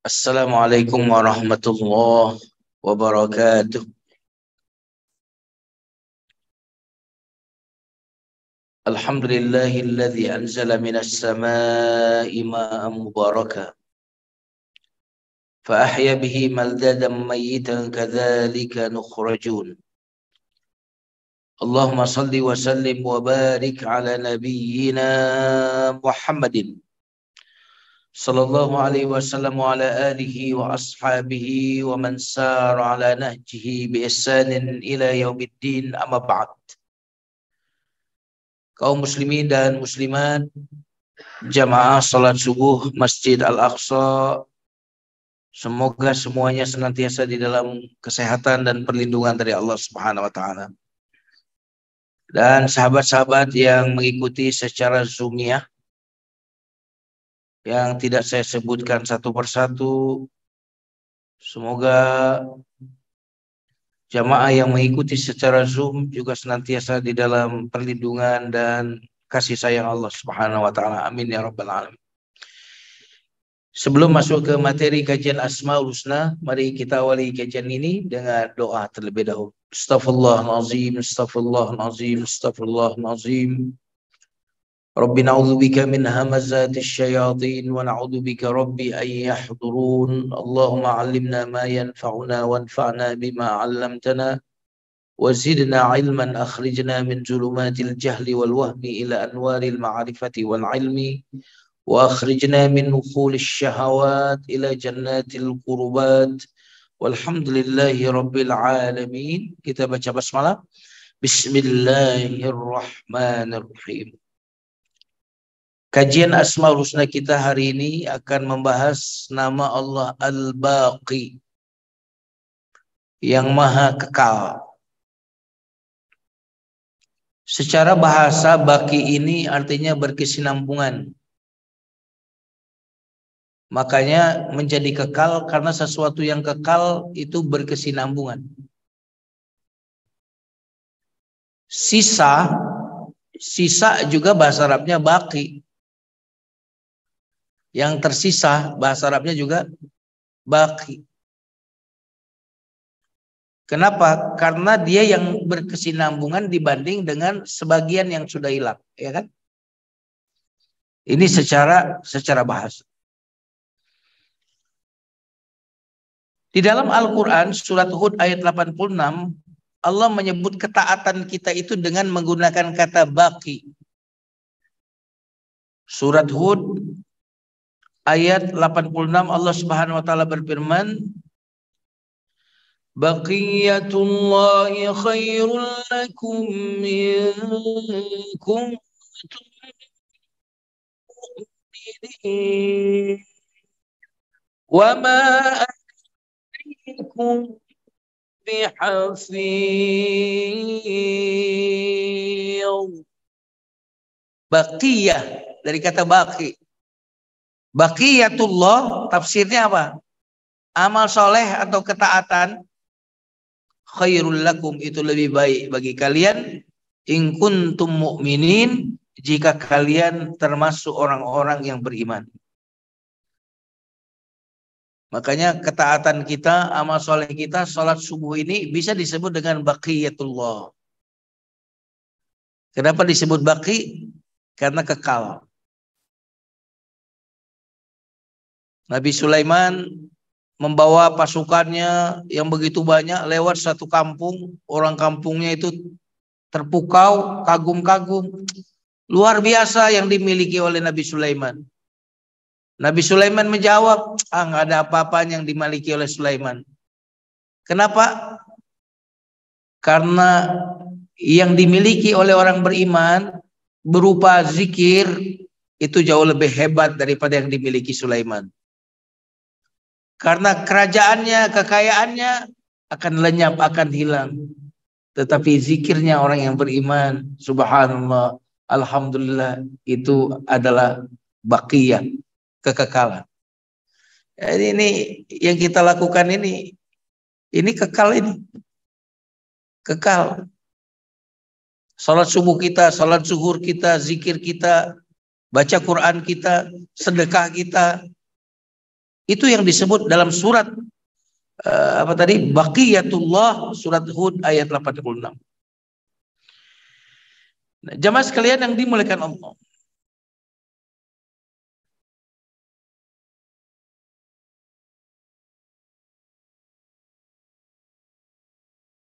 Assalamualaikum warahmatullahi wabarakatuh. Alhamdulillahilladzi anzala minas samaa'i ma'an mubaraka fa ahya bihi baldadan mayyitan kadzalika nukhrajun. Allahumma salli wa sallim wa barik ala nabiyyina Muhammadin sallallahu alaihi wasallam wa ala alihi wa ashabihi wa man sara ala nahjihi bi ihsanin ila yaumiddin, amma ba'd. Kaum muslimin dan muslimat, jamaah salat subuh Masjid Al-Aqsa, semoga semuanya senantiasa di dalam kesehatan dan perlindungan dari Allah Subhanahu wa taala. Dan sahabat-sahabat yang mengikuti secara Zoom-nya, yang tidak saya sebutkan satu persatu, semoga jamaah yang mengikuti secara Zoom juga senantiasa di dalam perlindungan dan kasih sayang Allah Subhanahu wa taala. Amin ya rabbal alamin. Sebelum masuk ke materi kajian Asmaul Husna, mari kita awali kajian ini dengan doa terlebih dahulu. Astaghfirullahalazim, astaghfirullahalazim, astaghfirullahalazim. Rabbi na'udzubika min hamazatis syayatin wa na'udzubika rabbi an yahdurun. Allahumma 'allimna ma yanfa'una wanfa'na bima 'allamtana wazidna 'ilman akhrijna min zulumatil jahli wal wahmi ila anwaril ma'rifati wal 'ilmi wa akhrijna min nufulish syahawat ila jannatil qurbat walhamdulillahi rabbil alamin. Kita baca basmalah. Bismillahirrahmanirrahim. Kajian Asmaul Husna kita hari ini akan membahas nama Allah Al-Baqi, yang maha kekal. Secara bahasa, baqi ini artinya berkesinambungan. Makanya menjadi kekal karena sesuatu yang kekal itu berkesinambungan. Sisa juga bahasa Arabnya baqi. Yang tersisa bahasa Arabnya juga baqi. Kenapa? Karena dia yang berkesinambungan dibanding dengan sebagian yang sudah hilang, ya kan? Ini secara bahasa. Di dalam Al-Quran, surat Hud ayat 86, Allah menyebut ketaatan kita itu dengan menggunakan kata baqi. Surat Hud ayat 86, Allah Subhanahu wa taala berfirman, baqiyatullahi khairul lakum in kuntum mu'minin wa ma alaikum bihafiz. Baqiyah dari kata baqi. Baqiyatullah tafsirnya apa? Amal soleh atau ketaatan. Khairul lakum itu lebih baik bagi kalian. In kuntum mu'minin, jika kalian termasuk orang-orang yang beriman. Makanya ketaatan kita, amal soleh kita, sholat subuh ini bisa disebut dengan baqiyatullah. Kenapa disebut baqi? Karena kekal. Nabi Sulaiman membawa pasukannya yang begitu banyak lewat satu kampung. Orang kampungnya itu terpukau, kagum-kagum. Luar biasa yang dimiliki oleh Nabi Sulaiman. Nabi Sulaiman menjawab, nggak ada apa-apanya yang dimiliki oleh Sulaiman. Kenapa? Karena yang dimiliki oleh orang beriman berupa zikir itu jauh lebih hebat daripada yang dimiliki Sulaiman. Karena kerajaannya, kekayaannya akan lenyap, akan hilang. Tetapi zikirnya orang yang beriman, subhanallah, alhamdulillah, itu adalah baqiyah, kekekalan. Jadi ini yang kita lakukan ini kekal ini. Kekal. Salat subuh kita, salat zuhur kita, zikir kita, baca Quran kita, sedekah kita, Itu yang disebut dalam surat apa tadi? Baqiyatullah, surat Hud ayat 86. Nah, jamaah sekalian yang dimuliakan Allah.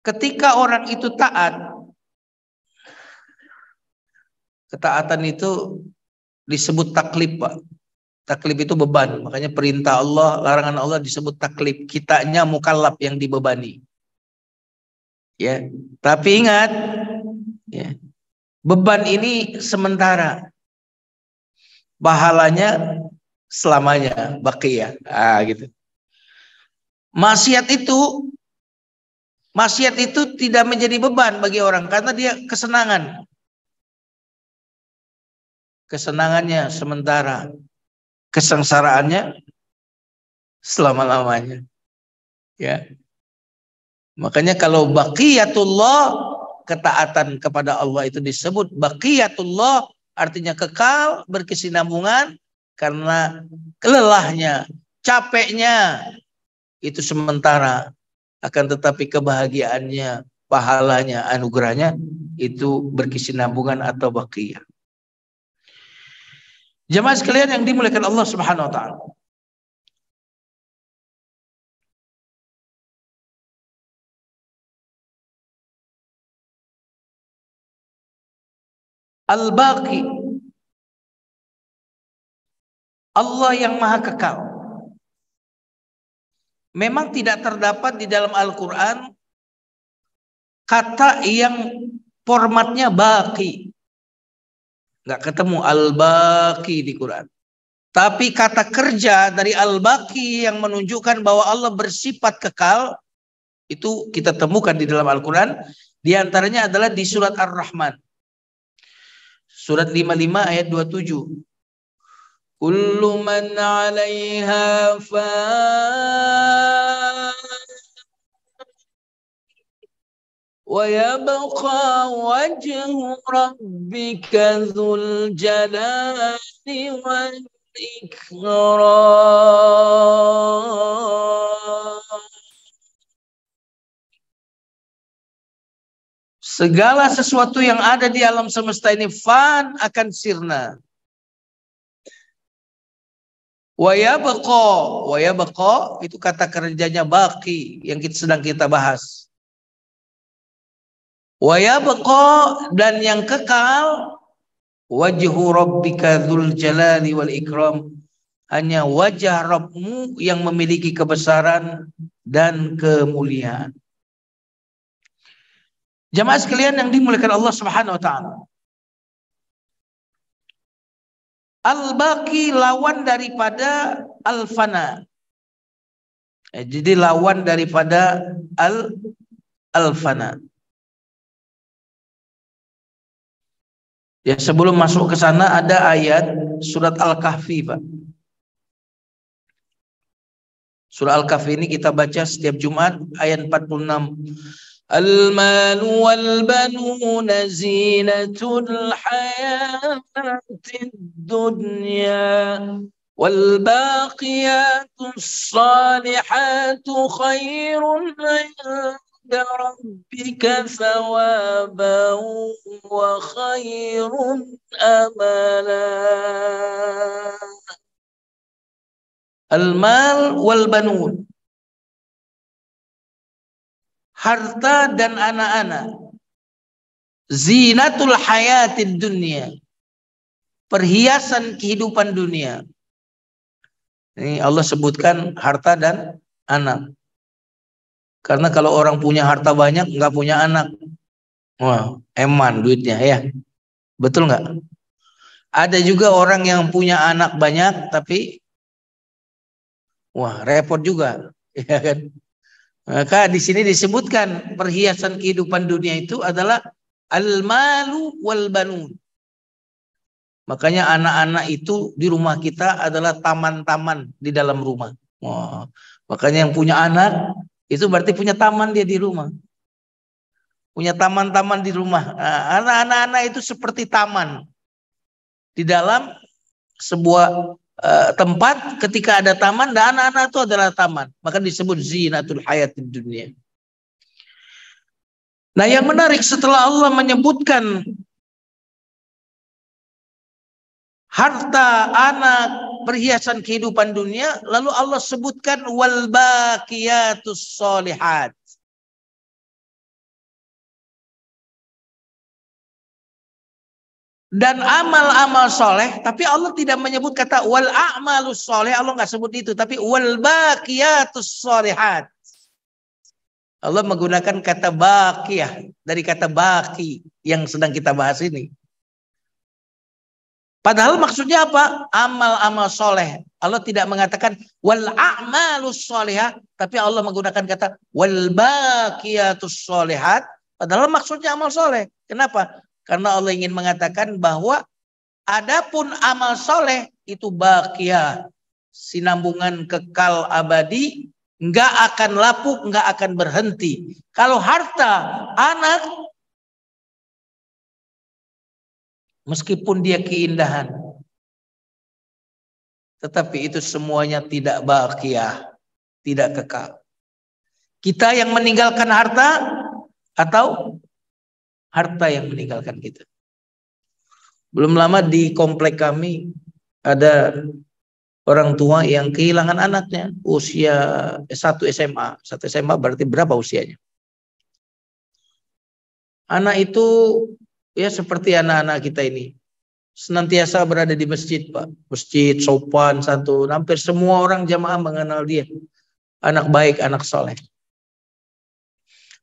Ketika orang itu taat, ketaatan itu disebut taklif, Pak. Taklif itu beban. Makanya perintah Allah, larangan Allah disebut taklif. Kitanya mukallaf yang dibebani. Ya, tapi ingat, ya, beban ini sementara. Pahalanya selamanya, baqiyah. Gitu. Maksiat itu tidak menjadi beban bagi orang karena dia kesenangan. Kesenangannya sementara, kesengsaraannya selama-lamanya. Ya. Makanya kalau baqiyatullah, ketaatan kepada Allah itu disebut baqiyatullah, artinya kekal, berkesinambungan, karena kelelahnya, capeknya itu sementara, akan tetapi kebahagiaannya, pahalanya, anugerahnya itu berkesinambungan atau baqiyah. Jemaah sekalian yang dimuliakan Allah Subhanahu wa taala. Al-Baqi, Allah yang maha kekal. Memang tidak terdapat di dalam Al-Quran kata yang formatnya baqi. Nggak ketemu al-baqi di Quran. Tapi kata kerja dari al-baqi yang menunjukkan bahwa Allah bersifat kekal, itu kita temukan di dalam Al-Quran. Di antaranya adalah di surat Ar-Rahman. Surat 55 ayat 27. Kullu man 'alaiha fan wa yabqa wajhu rabbika dzul jalali wal ikram. Segala sesuatu yang ada di alam semesta ini fan, akan sirna. Wa yabqa itu kata kerjanya baqi yang sedang kita bahas. Wa yabqa, dan yang kekal, wajhu rabbika dzul jalali wal ikram, hanya wajah Rabbmu yang memiliki kebesaran dan kemuliaan. Jamaah sekalian yang dimuliakan Allah Subhanahu wa taala. Al-Baqi lawan daripada al-fana. Jadi lawan daripada al-fana. Ya, sebelum masuk ke sana ada ayat surat Al-Kahfi, Pak. Surah Al-Kahfi ini kita baca setiap Jumat ayat 46. Al-mal wal banuna zinatul hayatid dunya wal baqiyatus salihatu khairun 'inda rabbika thawaban wa khairun amala. Al-mal wal banun, harta dan anak-anak, zinatul hayatid dunia, perhiasan kehidupan dunia. Ini Allah sebutkan harta dan anak. Karena kalau orang punya harta banyak nggak punya anak, wah, eman duitnya ya. Betul nggak? Ada juga orang yang punya anak banyak tapi wah, repot juga, ya kan? Maka di sini disebutkan perhiasan kehidupan dunia itu adalah al-malu wal banun. Makanya anak-anak itu di rumah kita adalah taman-taman di dalam rumah. Wah, makanya yang punya anak itu berarti punya taman dia di rumah. Punya taman-taman di rumah. Anak-anak itu seperti taman di dalam sebuah tempat ketika ada taman dan anak-anak itu adalah taman. Maka disebut zinatul hayatid dunia. Nah, yang menarik setelah Allah menyebutkan harta, anak, perhiasan kehidupan dunia, lalu Allah sebutkan wal baqiyatus sholihat. Dan amal-amal soleh, tapi Allah tidak menyebut kata wal a'malus soleh, Allah nggak sebut itu, tapi wal baqiyatus sholihat. Allah menggunakan kata baqiyah dari kata baqi yang sedang kita bahas ini. Padahal maksudnya apa? Amal-amal soleh. Allah tidak mengatakan wal a'malus solehah, tapi Allah menggunakan kata wal baqiyatus sholihat. Padahal maksudnya amal soleh. Kenapa? Karena Allah ingin mengatakan bahwa adapun amal soleh itu baqiyah, sinambungan kekal abadi, nggak akan lapuk, nggak akan berhenti. Kalau harta, anak, meskipun dia keindahan, tetapi itu semuanya tidak baqiyah, tidak kekal. Kita yang meninggalkan harta atau harta yang meninggalkan kita. Belum lama di komplek kami ada orang tua yang kehilangan anaknya usia 1 SMA. 1 SMA berarti berapa usianya? Anak itu ya seperti anak-anak kita ini. Senantiasa berada di masjid, Pak. Masjid, sopan, santun. Hampir semua orang jamaah mengenal dia. Anak baik, anak soleh.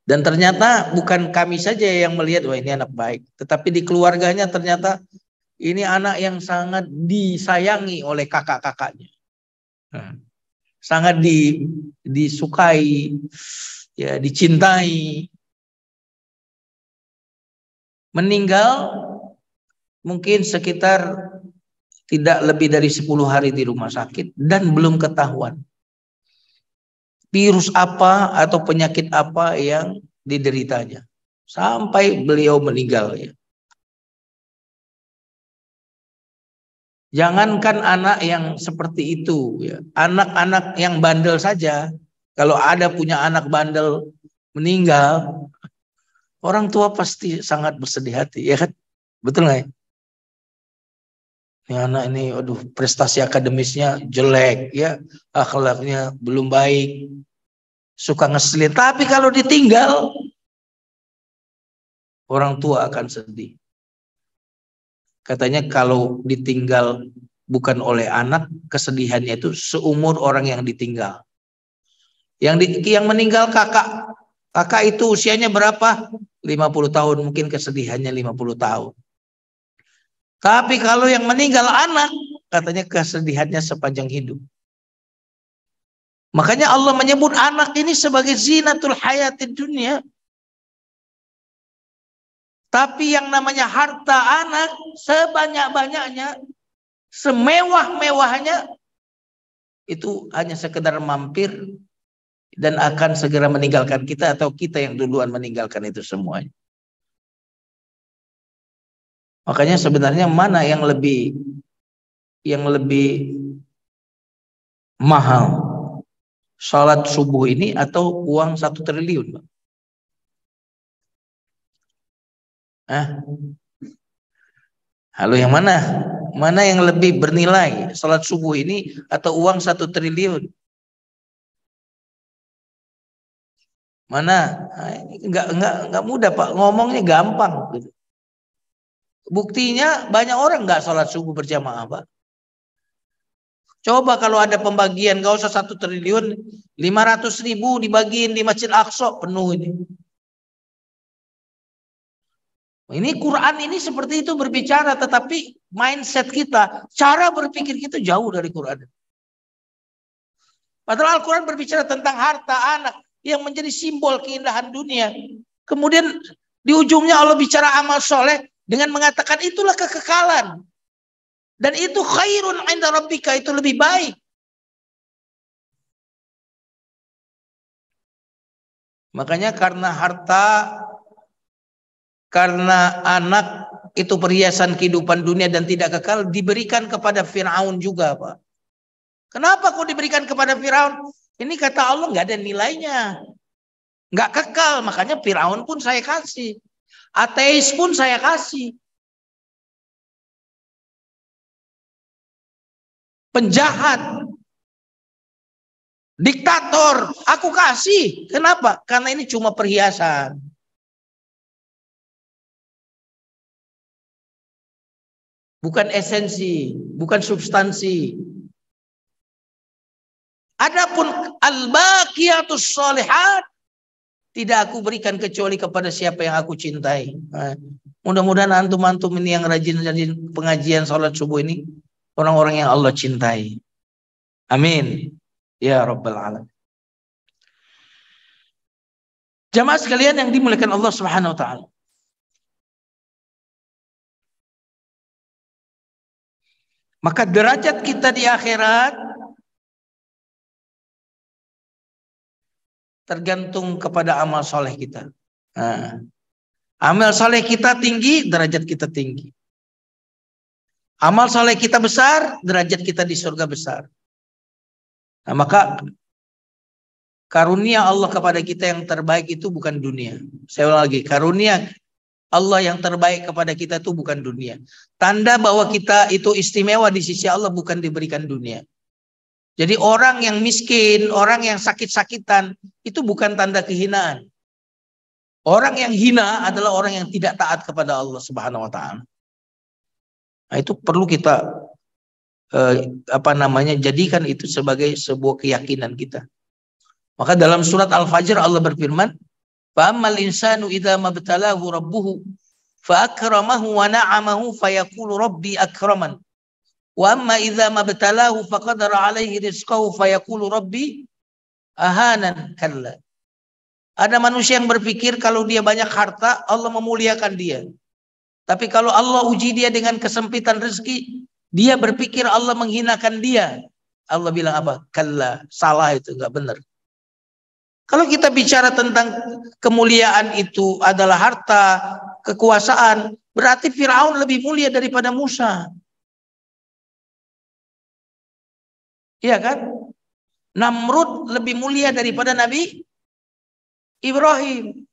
Dan ternyata bukan kami saja yang melihat, wah ini anak baik. Tetapi di keluarganya ternyata ini anak yang sangat disayangi oleh kakak-kakaknya. Sangat disukai, ya, dicintai. Meninggal mungkin sekitar tidak lebih dari 10 hari di rumah sakit dan belum ketahuan virus apa atau penyakit apa yang dideritanya sampai beliau meninggal, ya. Jangankan anak yang seperti itu, ya. Anak-anak yang bandel saja, kalau ada punya anak bandel meninggal, orang tua pasti sangat bersedih hati, ya kan? Betul nggak ya? Ini anak ini, aduh, prestasi akademisnya jelek, ya, akhlaknya belum baik, suka ngeselin. Tapi kalau ditinggal, orang tua akan sedih. Katanya kalau ditinggal bukan oleh anak, kesedihannya itu seumur orang yang ditinggal. Yang meninggal kakak. Kakak itu usianya berapa? 50 tahun, mungkin kesedihannya 50 tahun. Tapi kalau yang meninggal anak, katanya kesedihannya sepanjang hidup. Makanya Allah menyebut anak ini sebagai zinatul hayatid dunia. Tapi yang namanya harta anak, sebanyak-banyaknya, semewah-mewahnya, itu hanya sekedar mampir dan akan segera meninggalkan kita, atau kita yang duluan meninggalkan itu semuanya. Makanya sebenarnya mana yang lebih mahal, salat subuh ini atau uang 1 triliun, Pak? Halo, yang mana? Mana yang lebih bernilai, salat subuh ini atau uang 1 triliun? Mana? Enggak mudah, Pak. Ngomongnya gampang gitu. Buktinya banyak orang nggak sholat subuh berjamaah, Pak. Coba kalau ada pembagian, nggak usah 1 triliun, 500.000 dibagiin di Masjid Aqsa, penuh ini. Ini Quran ini seperti itu berbicara, tetapi mindset kita, cara berpikir kita jauh dari Quran. Padahal Al-Quran berbicara tentang harta anak yang menjadi simbol keindahan dunia. Kemudian di ujungnya Allah bicara amal soleh dengan mengatakan itulah kekekalan. Dan itu khairun 'inda rabbika, itu lebih baik. Makanya karena harta, karena anak, itu perhiasan kehidupan dunia dan tidak kekal, diberikan kepada Fir'aun juga, Pak. Kenapa kok diberikan kepada Fir'aun? Ini kata Allah nggak ada nilainya. Nggak kekal, makanya Fir'aun pun saya kasih. Ateis pun saya kasih. Penjahat, diktator, aku kasih. Kenapa? Karena ini cuma perhiasan. Bukan esensi, bukan substansi. Adapun al-baqiyatus sholihat, tidak aku berikan kecuali kepada siapa yang aku cintai. Nah, mudah-mudahan antum-antum ini yang rajin-rajin pengajian sholat subuh ini, orang-orang yang Allah cintai. Amin. Ya Rabbal Alamin. Jamaah sekalian yang dimuliakan Allah Subhanahu wa taala. Maka derajat kita di akhirat tergantung kepada amal soleh kita. Nah, amal soleh kita tinggi, derajat kita tinggi. Amal soleh kita besar, derajat kita di surga besar. Nah, maka karunia Allah kepada kita yang terbaik itu bukan dunia. Saya ulang lagi, karunia Allah yang terbaik kepada kita itu bukan dunia. Tanda bahwa kita itu istimewa di sisi Allah bukan diberikan dunia. Jadi orang yang miskin, orang yang sakit-sakitan, itu bukan tanda kehinaan. Orang yang hina adalah orang yang tidak taat kepada Allah Subhanahu wa taala. Nah, itu perlu kita jadikan itu sebagai sebuah keyakinan kita. Maka dalam surat Al-Fajr Allah berfirman, "Fa'ammal insanu idza mabtalahu rabbuhu fa akramahu wa na'amahu fayaqulu rabbi akraman. Wa amma idza mabtalahu faqadara 'alaihi rizqahu fayaqulu rabbi ahanan." Kalla. Ada manusia yang berpikir kalau dia banyak harta, Allah memuliakan dia. Tapi kalau Allah uji dia dengan kesempitan rezeki, dia berpikir Allah menghinakan dia. Allah bilang apa? Kalla, salah itu, enggak benar. Kalau kita bicara tentang kemuliaan itu adalah harta, kekuasaan, berarti Firaun lebih mulia daripada Musa. Iya kan? Namrud lebih mulia daripada Nabi Ibrahim.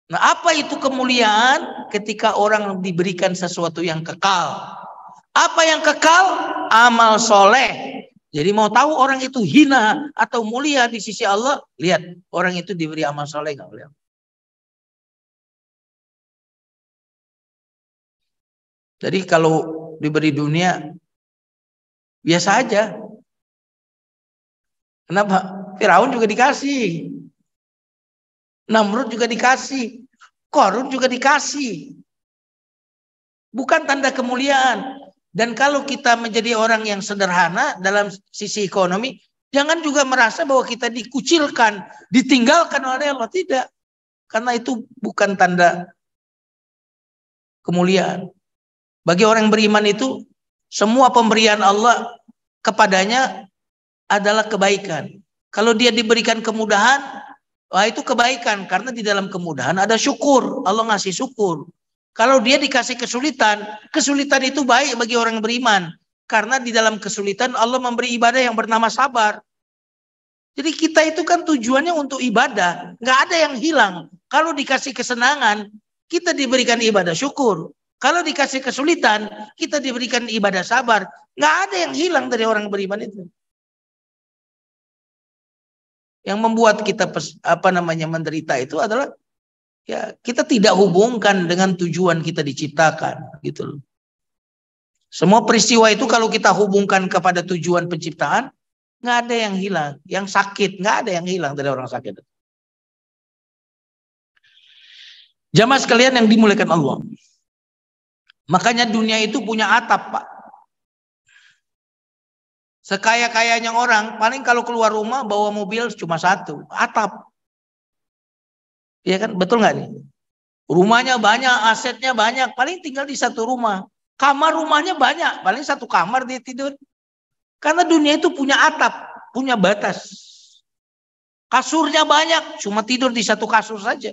Nah, apa itu kemuliaan? Ketika orang diberikan sesuatu yang kekal. Apa yang kekal? Amal soleh. Jadi mau tahu orang itu hina atau mulia di sisi Allah, lihat orang itu diberi amal soleh nggak boleh. Jadi kalau diberi dunia biasa aja. Kenapa? Firaun juga dikasih, Namrud juga dikasih, Qarun juga dikasih. Bukan tanda kemuliaan. Dan kalau kita menjadi orang yang sederhana dalam sisi ekonomi, jangan juga merasa bahwa kita dikucilkan, ditinggalkan oleh Allah. Tidak. Karena itu bukan tanda kemuliaan. Bagi orang beriman itu, semua pemberian Allah kepadanya adalah kebaikan. Kalau dia diberikan kemudahan, wah itu kebaikan. Karena di dalam kemudahan ada syukur. Allah ngasih syukur. Kalau dia dikasih kesulitan, kesulitan itu baik bagi orang beriman. Karena di dalam kesulitan Allah memberi ibadah yang bernama sabar. Jadi kita itu kan tujuannya untuk ibadah. Nggak ada yang hilang. Kalau dikasih kesenangan, kita diberikan ibadah syukur. Kalau dikasih kesulitan, kita diberikan ibadah sabar. Nggak ada yang hilang dari orang beriman itu. Yang membuat kita menderita itu adalah ya kita tidak hubungkan dengan tujuan kita diciptakan gitu loh. Semua peristiwa itu kalau kita hubungkan kepada tujuan penciptaan, nggak ada yang hilang. Yang sakit nggak ada yang hilang dari orang sakit. Jamaah sekalian yang dimuliakan Allah. Makanya dunia itu punya atap, Pak. Sekaya-kayanya orang, paling kalau keluar rumah bawa mobil cuma satu, atap. Iya kan, betul nggak nih? Rumahnya banyak, asetnya banyak, paling tinggal di satu rumah. Kamar rumahnya banyak, paling satu kamar dia tidur. Karena dunia itu punya atap, punya batas. Kasurnya banyak, cuma tidur di satu kasur saja.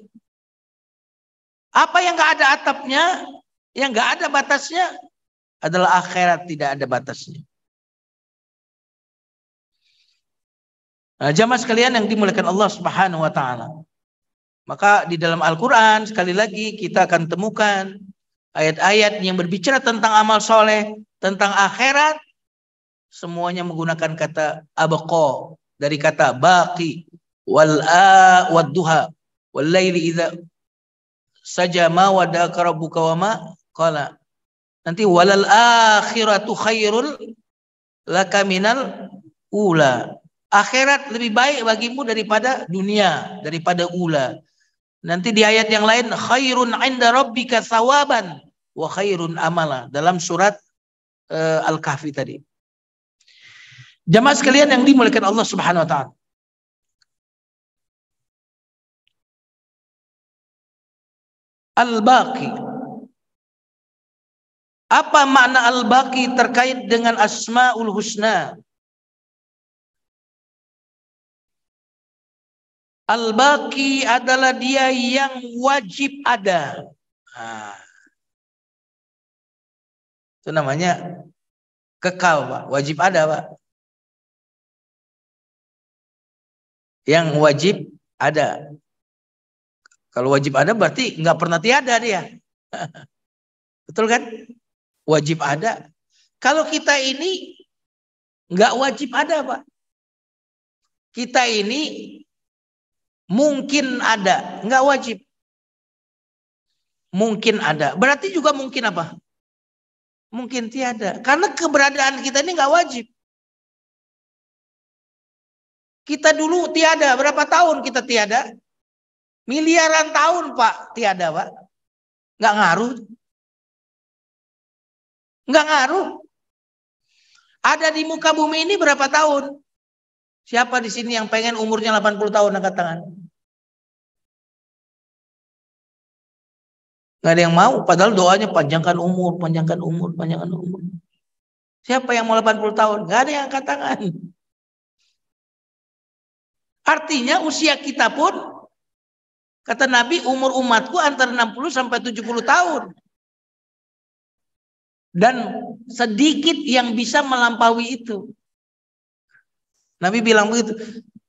Apa yang nggak ada atapnya, yang nggak ada batasnya adalah akhirat, tidak ada batasnya. Nah, jamaah sekalian yang dimuliakan Allah Subhanahu wa taala. Maka di dalam Al-Qur'an sekali lagi kita akan temukan ayat-ayat yang berbicara tentang amal soleh, tentang akhirat, semuanya menggunakan kata abqa, dari kata baqi, wad duha, wal laili idza saja ma wadaka rabbuka wa ma qala. Nanti walal akhiratu khairul laka minal ula. Akhirat lebih baik bagimu daripada dunia, daripada ula. Nanti di ayat yang lain khairun 'inda rabbika thawaban wa khairun amala, dalam surat Al-Kahfi tadi. Jamaah sekalian yang dimuliakan Allah Subhanahu wa taala. Al-Baqi. Apa makna Al-Baqi terkait dengan Asmaul Husna? Al-Baqi adalah dia yang wajib ada. Nah, itu namanya kekal, Pak. Wajib ada, Pak. Yang wajib ada. Kalau wajib ada berarti nggak pernah tiada dia. Betul kan? Wajib ada. Kalau kita ini nggak wajib ada, Pak. Kita ini mungkin ada, nggak wajib. Mungkin ada. Berarti juga mungkin apa? Mungkin tiada. Karena keberadaan kita ini nggak wajib. Kita dulu tiada. Berapa tahun kita tiada? Miliaran tahun, Pak. Tiada, Pak. Nggak ngaruh. Nggak ngaruh. Ada di muka bumi ini berapa tahun? Siapa di sini yang pengen umurnya 80 tahun, angkat tangan? Nggak ada yang mau, padahal doanya panjangkan umur, panjangkan umur, panjangkan umur. Siapa yang mau 80 tahun? Nggak ada yang angkat tangan. Artinya usia kita pun, kata Nabi, umur umatku antara 60 sampai 70 tahun. Dan sedikit yang bisa melampaui itu. Nabi bilang begitu.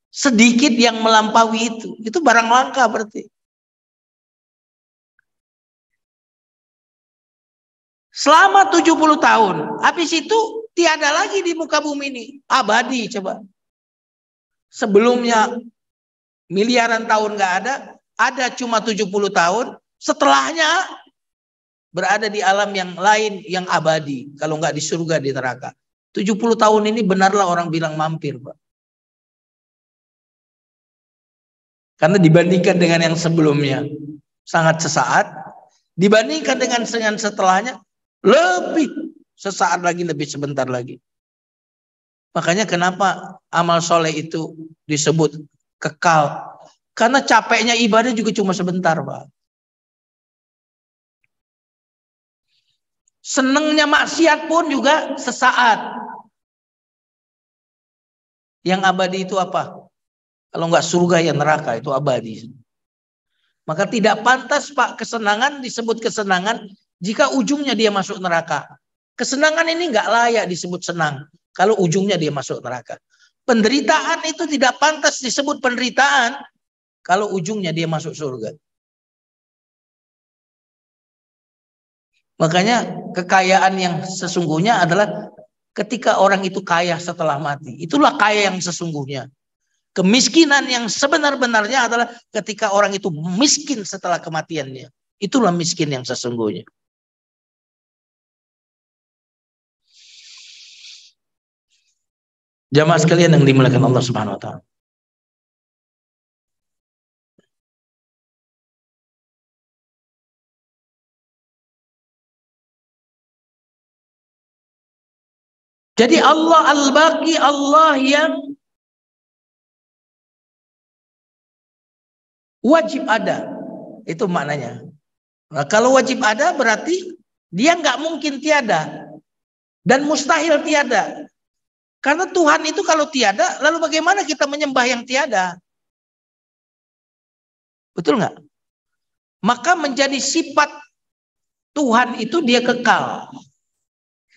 Sedikit yang melampaui itu. Itu barang langka berarti. Selama 70 tahun. Habis itu tiada lagi di muka bumi ini. Abadi coba. Sebelumnya miliaran tahun nggak ada. Ada cuma 70 tahun. Setelahnya berada di alam yang lain yang abadi. Kalau nggak di surga, di neraka. 70 tahun ini benarlah orang bilang mampir, Pak. Karena dibandingkan dengan yang sebelumnya sangat sesaat, dibandingkan dengan setelahnya lebih sesaat lagi, lebih sebentar lagi. Makanya kenapa amal soleh itu disebut kekal? Karena capeknya ibadah juga cuma sebentar, Pak. Senengnya maksiat pun juga sesaat. Yang abadi itu apa? Kalau nggak surga ya neraka, itu abadi. Maka tidak pantas, Pak, kesenangan disebut kesenangan jika ujungnya dia masuk neraka. Kesenangan ini nggak layak disebut senang kalau ujungnya dia masuk neraka. Penderitaan itu tidak pantas disebut penderitaan kalau ujungnya dia masuk surga. Makanya kekayaan yang sesungguhnya adalah ketika orang itu kaya setelah mati. Itulah kaya yang sesungguhnya. Kemiskinan yang sebenar-benarnya adalah ketika orang itu miskin setelah kematiannya. Itulah miskin yang sesungguhnya. Jamaah sekalian yang dimuliakan Allah Subhanahu wa taala. Jadi Allah Al-Baqi, Allah yang wajib ada. Itu maknanya. Nah, kalau wajib ada berarti dia nggak mungkin tiada. Dan mustahil tiada. Karena Tuhan itu kalau tiada, lalu bagaimana kita menyembah yang tiada? Betul nggak? maka menjadi sifat Tuhan itu dia kekal.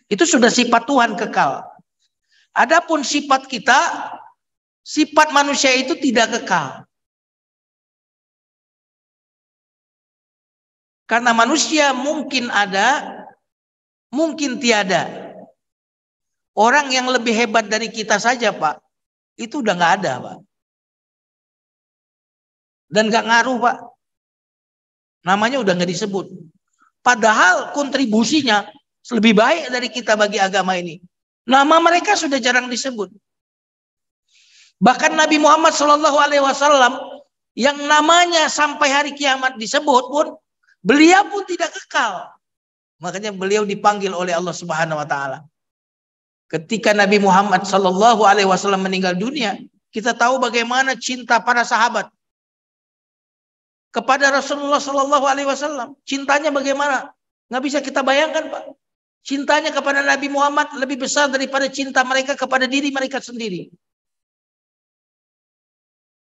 Itu sudah sifat Tuhan kekal. Adapun sifat kita, sifat manusia itu tidak kekal. Karena manusia mungkin ada, mungkin tiada. Orang yang lebih hebat dari kita saja, Pak, itu udah nggak ada, Pak. Dan nggak ngaruh, Pak. Namanya udah nggak disebut. Padahal kontribusinya lebih baik dari kita bagi agama ini. Nama mereka sudah jarang disebut. Bahkan Nabi Muhammad SAW yang namanya sampai hari kiamat disebut pun, beliau pun tidak kekal. Makanya beliau dipanggil oleh Allah Subhanahu Wa Taala. Ketika Nabi Muhammad SAW meninggal dunia, kita tahu bagaimana cinta para sahabat kepada Rasulullah SAW. Cintanya bagaimana? Nggak bisa kita bayangkan, Pak. Cintanya kepada Nabi Muhammad lebih besar daripada cinta mereka kepada diri mereka sendiri.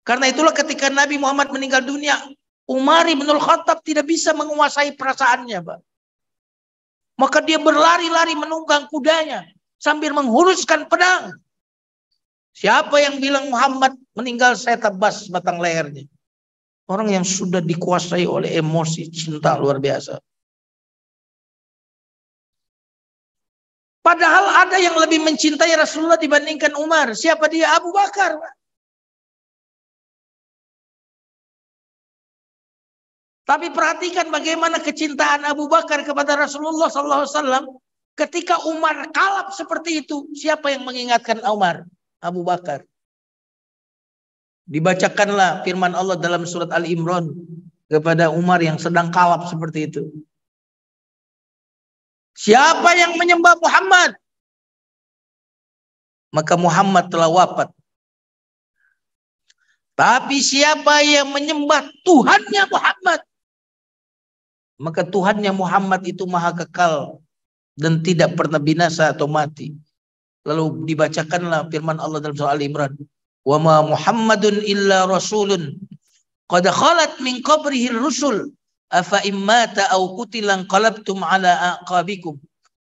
Karena itulah ketika Nabi Muhammad meninggal dunia, Umar bin Khattab tidak bisa menguasai perasaannya, Pak. Maka dia berlari-lari menunggang kudanya sambil menghunuskan pedang. Siapa yang bilang Muhammad meninggal, saya tebas batang lehernya. Orang yang sudah dikuasai oleh emosi cinta luar biasa. Padahal ada yang lebih mencintai Rasulullah dibandingkan Umar. Siapa dia? Abu Bakar. Tapi perhatikan bagaimana kecintaan Abu Bakar kepada Rasulullah SAW. Ketika Umar kalap seperti itu, siapa yang mengingatkan Umar? Abu Bakar. Dibacakanlah firman Allah dalam surat Al-Imran kepada Umar yang sedang kalap seperti itu. Siapa yang menyembah Muhammad? Maka Muhammad telah wafat. Tapi siapa yang menyembah Tuhannya Muhammad? Maka Tuhannya Muhammad itu maha kekal dan tidak pernah binasa atau mati. Lalu dibacakanlah firman Allah dalam surah Al-Imran. Wa ma Muhammadun illa rasulun qad khalat min qabrihi rusul afa immata aw qutilan qalabtum ala aqabikum.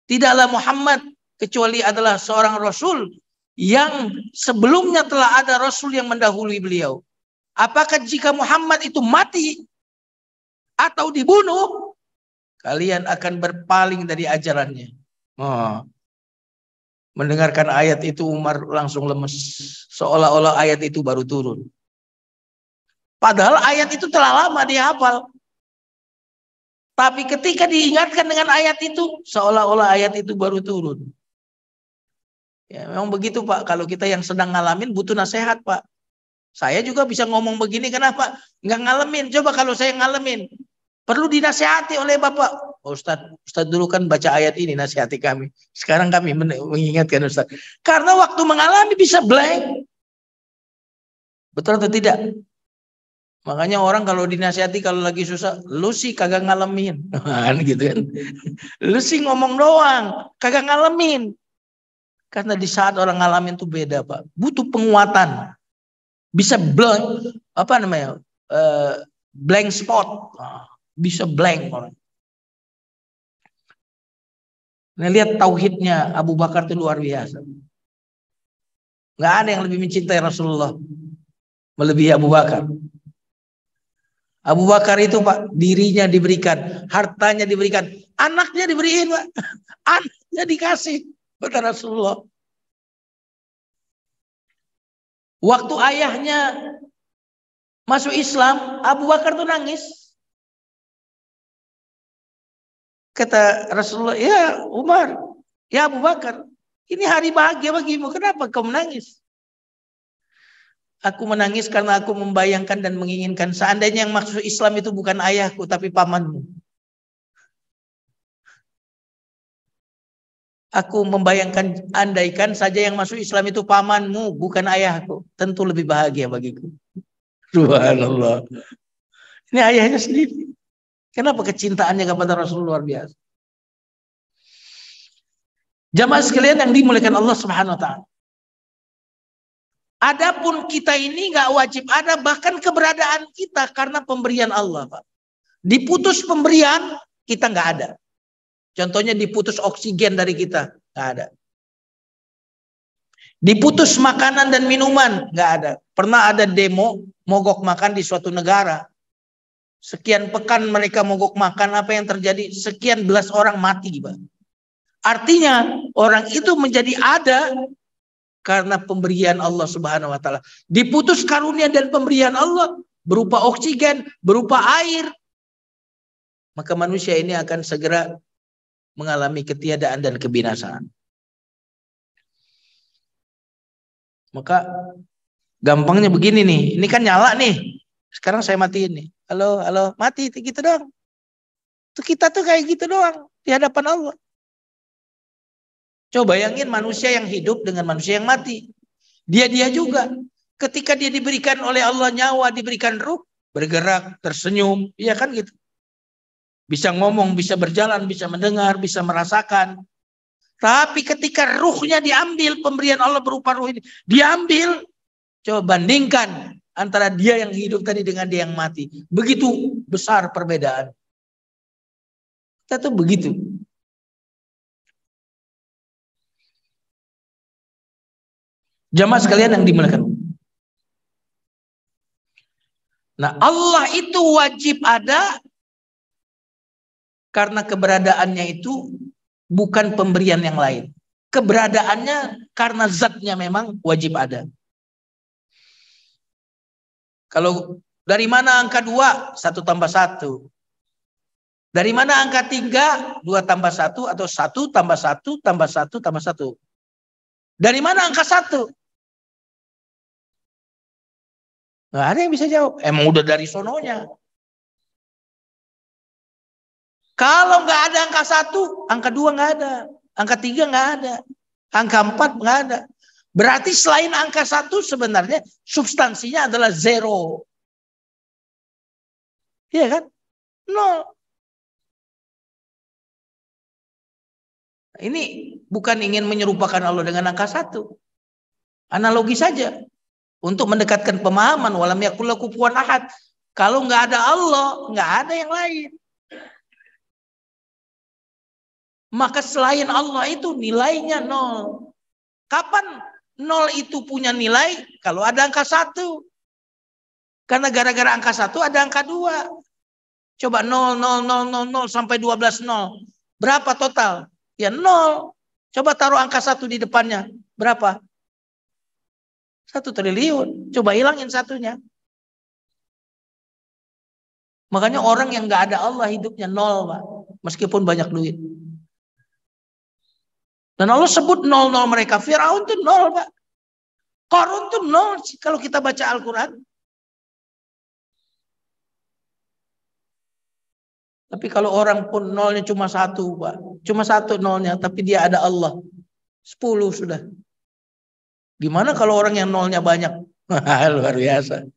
Tidaklah Muhammad kecuali adalah seorang rasul yang sebelumnya telah ada rasul yang mendahului beliau. Apakah jika Muhammad itu mati atau dibunuh, kalian akan berpaling dari ajarannya? Mendengarkan ayat itu Umar langsung lemes, seolah-olah ayat itu baru turun. Padahal ayat itu telah lama dia hafal. Tapi ketika diingatkan dengan ayat itu, seolah-olah ayat itu baru turun. Ya, memang begitu, Pak. Kalau kita yang sedang ngalamin butuh nasihat, Pak. Saya juga bisa ngomong begini, kenapa? Nggak ngalamin. Coba kalau saya ngalamin, perlu dinasihati oleh Bapak. Oh, Ustadz dulu kan baca ayat ini, nasihati kami. Sekarang kami mengingatkan Ustadz. Karena waktu mengalami bisa blank. Betul atau tidak? Makanya orang kalau dinasihati kalau lagi susah, lu sih kagak ngalamin. Gitu kan. Lu sih ngomong doang, kagak ngalamin. Karena di saat orang ngalamin itu beda, Pak. Butuh penguatan. Bisa blank, blank spot. Bisa blank orang. Nah, lihat tauhidnya Abu Bakar itu luar biasa. Nggak ada yang lebih mencintai Rasulullah melebihi Abu Bakar. Abu Bakar itu, Pak, dirinya diberikan, hartanya diberikan, anaknya diberiin, Pak. Anaknya dikasih kepada Rasulullah. Waktu ayahnya masuk Islam, Abu Bakar tuh nangis. Kata Rasulullah, ya Umar, ya Abu Bakar, ini hari bahagia bagimu, kenapa kau menangis? Aku menangis karena aku membayangkan dan menginginkan seandainya yang masuk Islam itu bukan ayahku tapi pamanmu. Aku membayangkan andaikan saja yang masuk Islam itu pamanmu bukan ayahku, tentu lebih bahagia bagiku. Subhanallah. Ini ayahnya sendiri. Kenapa kecintaannya kepada Rasulullah luar biasa? Jamaah sekalian yang dimuliakan Allah Subhanahu wa taala. Adapun kita ini nggak wajib ada, bahkan keberadaan kita karena pemberian Allah, Pak. Diputus pemberian, kita nggak ada. Contohnya diputus oksigen dari kita, nggak ada. Diputus makanan dan minuman, nggak ada. Pernah ada demo mogok makan di suatu negara. Sekian pekan mereka mogok makan, apa yang terjadi? Sekian belas orang mati, Pak. Artinya orang itu menjadi ada karena pemberian Allah Subhanahu wa taala. Diputus karunia dan pemberian Allah berupa oksigen, berupa air. Maka manusia ini akan segera mengalami ketiadaan dan kebinasaan. Maka gampangnya begini nih, ini kan nyala nih. Sekarang saya matiin nih. Halo, halo, mati gitu doang. Tuh kita tuh kayak gitu doang di hadapan Allah. Coba bayangin manusia yang hidup dengan manusia yang mati. Dia juga. Ketika dia diberikan oleh Allah nyawa, diberikan ruh, bergerak, tersenyum, iya kan gitu. Bisa ngomong, bisa berjalan, bisa mendengar, bisa merasakan. Tapi ketika ruhnya diambil, pemberian Allah berupa ruh ini diambil, coba bandingkan antara dia yang hidup tadi dengan dia yang mati. Begitu besar perbedaan. Kita tuh begitu. Jamaah sekalian yang dimuliakan. Nah, Allah itu wajib ada karena keberadaannya itu bukan pemberian yang lain. Keberadaannya karena zatnya memang wajib ada. Kalau dari mana angka 2? 1 tambah 1. Dari mana angka 3? 2 tambah 1 atau 1 tambah 1 tambah 1 tambah 1. Dari mana angka 1? Nggak ada yang bisa jawab. Emang udah dari sononya. Kalau nggak ada angka 1, angka 2 nggak ada. Angka 3 nggak ada. Angka 4 nggak ada. Berarti selain angka 1 sebenarnya substansinya adalah 0. Iya kan? 0. Ini bukan ingin menyerupakan Allah dengan angka 1. Analogi saja. Untuk mendekatkan pemahaman. Walam yakul lahu kufuwan ahad. Kalau nggak ada Allah, nggak ada yang lain. Maka selain Allah itu nilainya 0. Kapan 0 itu punya nilai? Kalau ada angka 1. Karena gara-gara angka 1 ada angka 2. Coba 0, 0, 0, 0, 0 sampai 12 0. Berapa total? Ya 0. Coba taruh angka 1 di depannya. Berapa? 1 triliun. Coba hilangin 1-nya. Makanya orang yang nggak ada Allah hidupnya 0, Pak. Meskipun banyak duit. Dan Allah sebut 0-0 mereka. Firaun tuh 0, Pak. Qarun tuh 0 kalau kita baca Al-Quran. Tapi kalau orang pun 0-nya cuma 1, Pak. Cuma 1 0-nya, tapi dia ada Allah. 10 sudah. Gimana kalau orang yang 0-nya banyak? Luar biasa.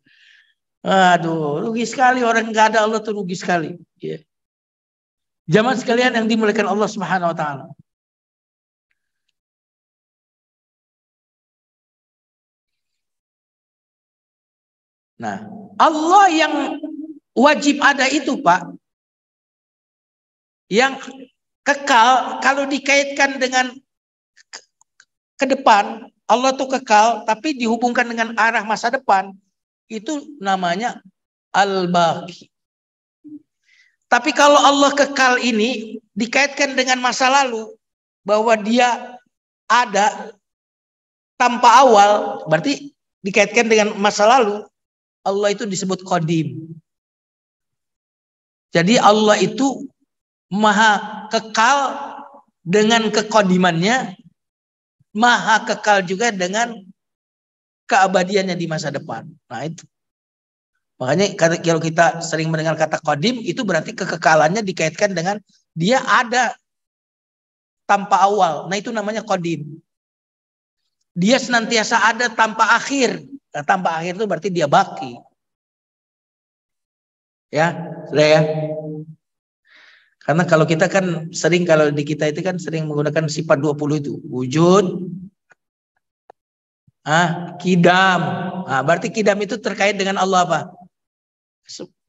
Aduh, rugi sekali orang nggak ada Allah tuh rugi sekali. Yeah. Jamaah sekalian yang dimuliakan Allah Subhanahu wa taala. Nah, Allah yang wajib ada itu, Pak, yang kekal, kalau dikaitkan dengan ke depan, Allah tuh kekal, tapi dihubungkan dengan arah masa depan, itu namanya Al-Baqi. Tapi kalau Allah kekal ini dikaitkan dengan masa lalu, bahwa dia ada tanpa awal, berarti dikaitkan dengan masa lalu, Allah itu disebut Qadim. Jadi Allah itu maha kekal dengan kekodimannya, maha kekal juga dengan keabadiannya di masa depan. Nah itu. Makanya kalau kita sering mendengar kata Qadim, itu berarti kekekalannya dikaitkan dengan dia ada tanpa awal. Nah itu namanya Qadim. Dia senantiasa ada tanpa akhir. Nah, tanpa akhir itu berarti dia baki. Ya, sudah ya. Karena kalau kita kan sering, kalau di kita itu kan sering menggunakan sifat 20 itu. Wujud, kidam. Berarti kidam itu terkait dengan Allah apa?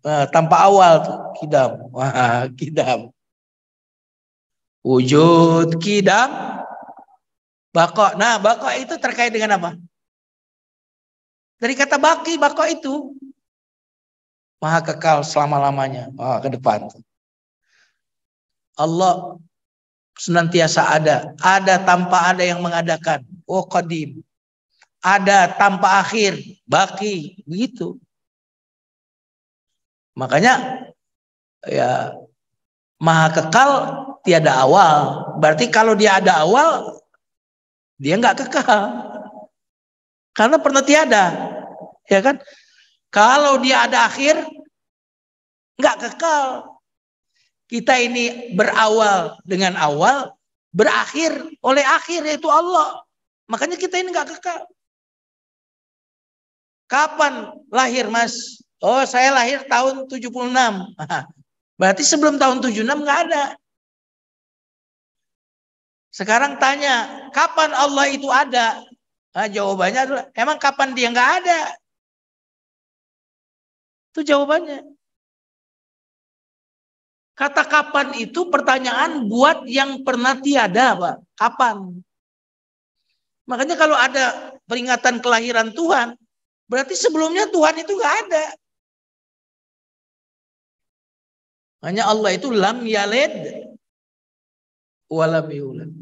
tanpa awal tuh, kidam. Wah, kidam. Wujud, kidam, bako. Nah, bako itu terkait dengan apa? Dari kata baki, bako itu maha kekal selama-lamanya. Ke depan. Allah senantiasa ada tanpa ada yang mengadakan. Qadim. Ada tanpa akhir, baki, begitu. Makanya ya maha kekal tiada awal. Berarti kalau dia ada awal, dia nggak kekal. Karena pernah tiada, ya kan? Kalau dia ada akhir, nggak kekal. Kita ini berawal dengan awal, berakhir oleh akhir, yaitu Allah. Makanya kita ini nggak kekal. Kapan lahir, Mas? Oh, saya lahir tahun 76. Berarti sebelum tahun 76 nggak ada. Sekarang tanya, kapan Allah itu ada? Jawabannya adalah, emang kapan dia nggak ada? Itu jawabannya. Kata kapan itu pertanyaan buat yang pernah tiada, Pak. Kapan? Makanya kalau ada peringatan kelahiran Tuhan, berarti sebelumnya Tuhan itu nggak ada. Hanya Allah itu lam yalid walam yulad.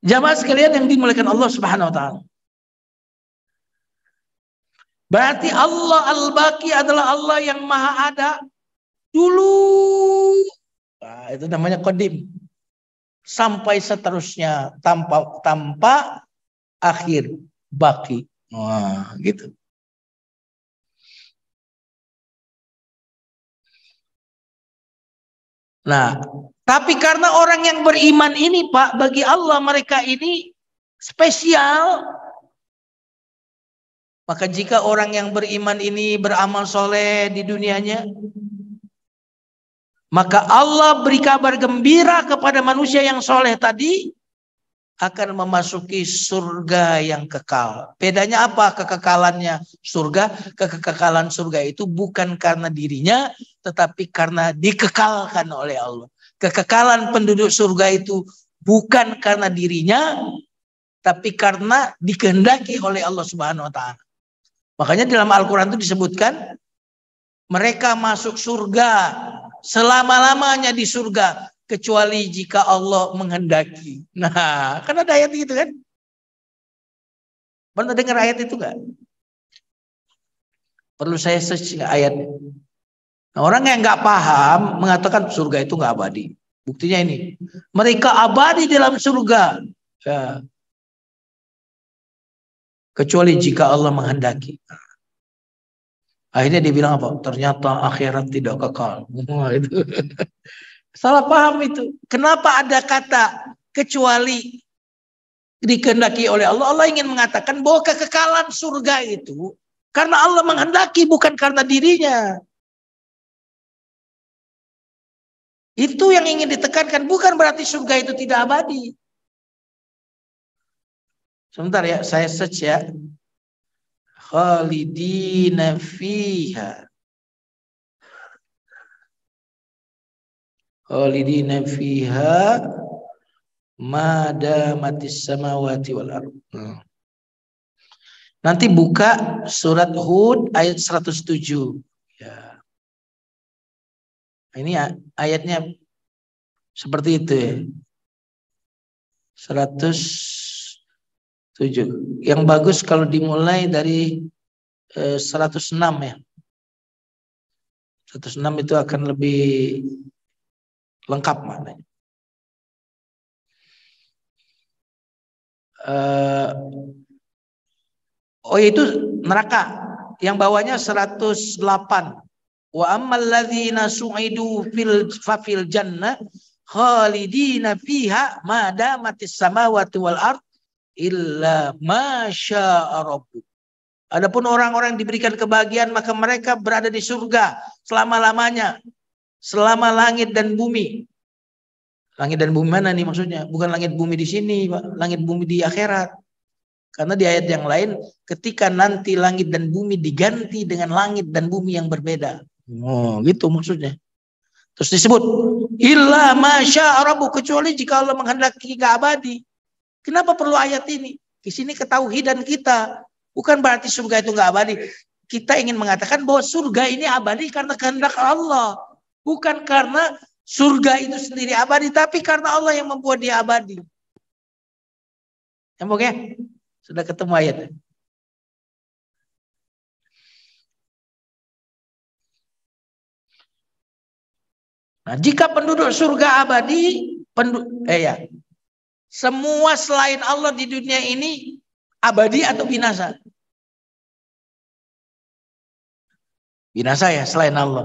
Jamaah sekalian yang dimuliakan Allah Subhanahu wa taala. Berarti Allah Al-Baqi adalah Allah yang maha ada dulu. Nah, itu namanya qadim. Sampai seterusnya tanpa akhir, baki. Wah, gitu. Nah, tapi karena orang yang beriman ini, Pak, bagi Allah mereka ini spesial. Maka jika orang yang beriman ini beramal soleh di dunianya, maka Allah beri kabar gembira kepada manusia yang soleh tadi akan memasuki surga yang kekal. Bedanya apa kekekalannya surga? Kekekalan surga itu bukan karena dirinya, tetapi karena dikekalkan oleh Allah. Kekekalan penduduk surga itu bukan karena dirinya, tapi karena dikehendaki oleh Allah Subhanahu wa taala. Makanya dalam Al-Quran itu disebutkan mereka masuk surga selama-lamanya di surga kecuali jika Allah menghendaki. Nah, kan ada ayat gitu kan? Pernah dengar ayat itu enggak? Perlu saya search ayatnya. Nah, orang yang nggak paham mengatakan surga itu nggak abadi. Buktinya ini, mereka abadi dalam surga. Ya. Kecuali jika Allah menghendaki. Akhirnya dia bilang apa? Ternyata akhirat tidak kekal. Itu. Salah paham itu. Kenapa ada kata kecuali dikehendaki oleh Allah? Allah ingin mengatakan bahwa kekekalan surga itu karena Allah menghendaki, bukan karena dirinya. Itu yang ingin ditekankan. Bukan berarti surga itu tidak abadi. Sebentar ya, saya search ya. Khalidina fiha. Khalidina fiha madamatis samawati wal ardh. Nanti buka surat Hud ayat 107. Ya. Ini ayatnya seperti itu ya. 107. Yang bagus kalau dimulai dari 106 ya. 106 itu akan lebih lengkap maknanya. Oh itu neraka. Yang bawahnya 108. Wa ammal ladzina su'idu fil jannah khalidina fiha ma damatis samawati wal ard illa ma syaa rabbuk. Adapun orang-orang yang diberikan kebahagiaan maka mereka berada di surga selama-lamanya, selama langit dan bumi. Langit dan bumi mana nih maksudnya? Bukan langit bumi di sini, Pak. Langit bumi di akhirat. Karena di ayat yang lain, ketika nanti langit dan bumi diganti dengan langit dan bumi yang berbeda. Oh, gitu maksudnya. Terus disebut, illa masya rabbu, kecuali jika Allah menghendaki nggak abadi. Kenapa perlu ayat ini? Di sini ketauhidan kita. Bukan berarti surga itu nggak abadi. Kita ingin mengatakan bahwa surga ini abadi karena kehendak Allah. Bukan karena surga itu sendiri abadi, tapi karena Allah yang membuat dia abadi. Nyambung ya? Sudah ketemu ayatnya. Nah, jika penduduk surga abadi, semua selain Allah di dunia ini abadi atau binasa? Binasa ya, selain Allah.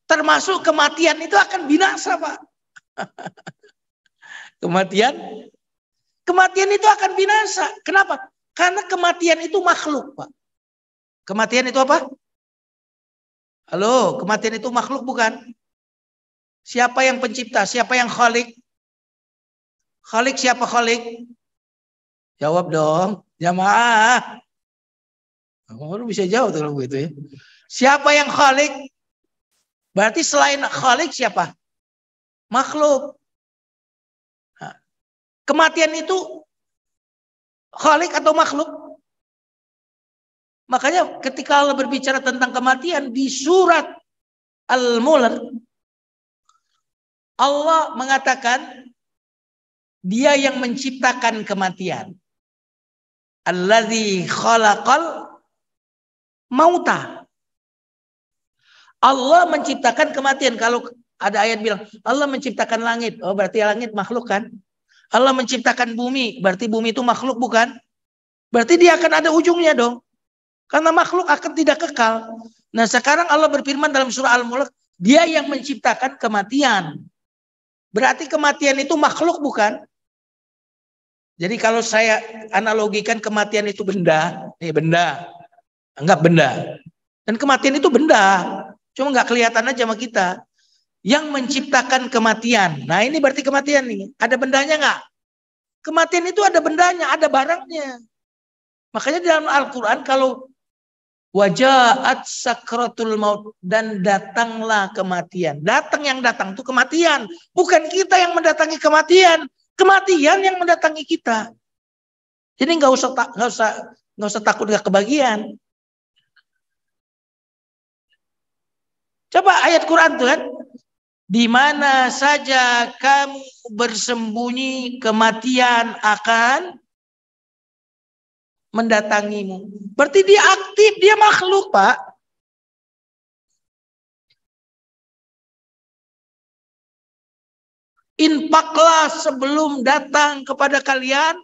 Termasuk kematian itu akan binasa, Pak. Kematian itu akan binasa. Kenapa? Karena kematian itu makhluk, Pak. Kematian itu apa? Halo, kematian itu makhluk bukan? Siapa yang pencipta? Siapa yang khalik? Khalik siapa khalik? Jawab dong, jamaah. Kamu bisa jawab kalau begitu ya. Siapa yang khalik? Berarti selain khalik siapa? Makhluk. Nah, kematian itu khalik atau makhluk? Makanya ketika Allah berbicara tentang kematian di surat Al-Mulk, Allah mengatakan dia yang menciptakan kematian. Allazi khalaqal mauta. Allah menciptakan kematian. Kalau ada ayat bilang Allah menciptakan langit, oh berarti langit makhluk kan? Allah menciptakan bumi, berarti bumi itu makhluk bukan? Berarti dia akan ada ujungnya dong. Karena makhluk akan tidak kekal. Nah, sekarang Allah berfirman dalam surah Al-Mulk, dia yang menciptakan kematian. Berarti kematian itu makhluk bukan? Jadi kalau saya analogikan kematian itu benda, nih benda, anggap benda. Dan kematian itu benda, cuma nggak kelihatan aja sama kita. Yang menciptakan kematian. Nah ini berarti kematian nih. Ada bendanya nggak? Kematian itu ada bendanya, ada barangnya. Makanya dalam Al-Quran kalau wajaat sakratul maut, dan datanglah kematian. Yang datang itu kematian. Bukan kita yang mendatangi kematian. Kematian yang mendatangi kita. Jadi nggak usah takut nggak kebagian. Coba ayat Quran tuh kan. Di mana saja kamu bersembunyi, kematian akan mendatangimu. Berarti dia aktif, dia makhluk, Pak. Infaklah sebelum datang kepada kalian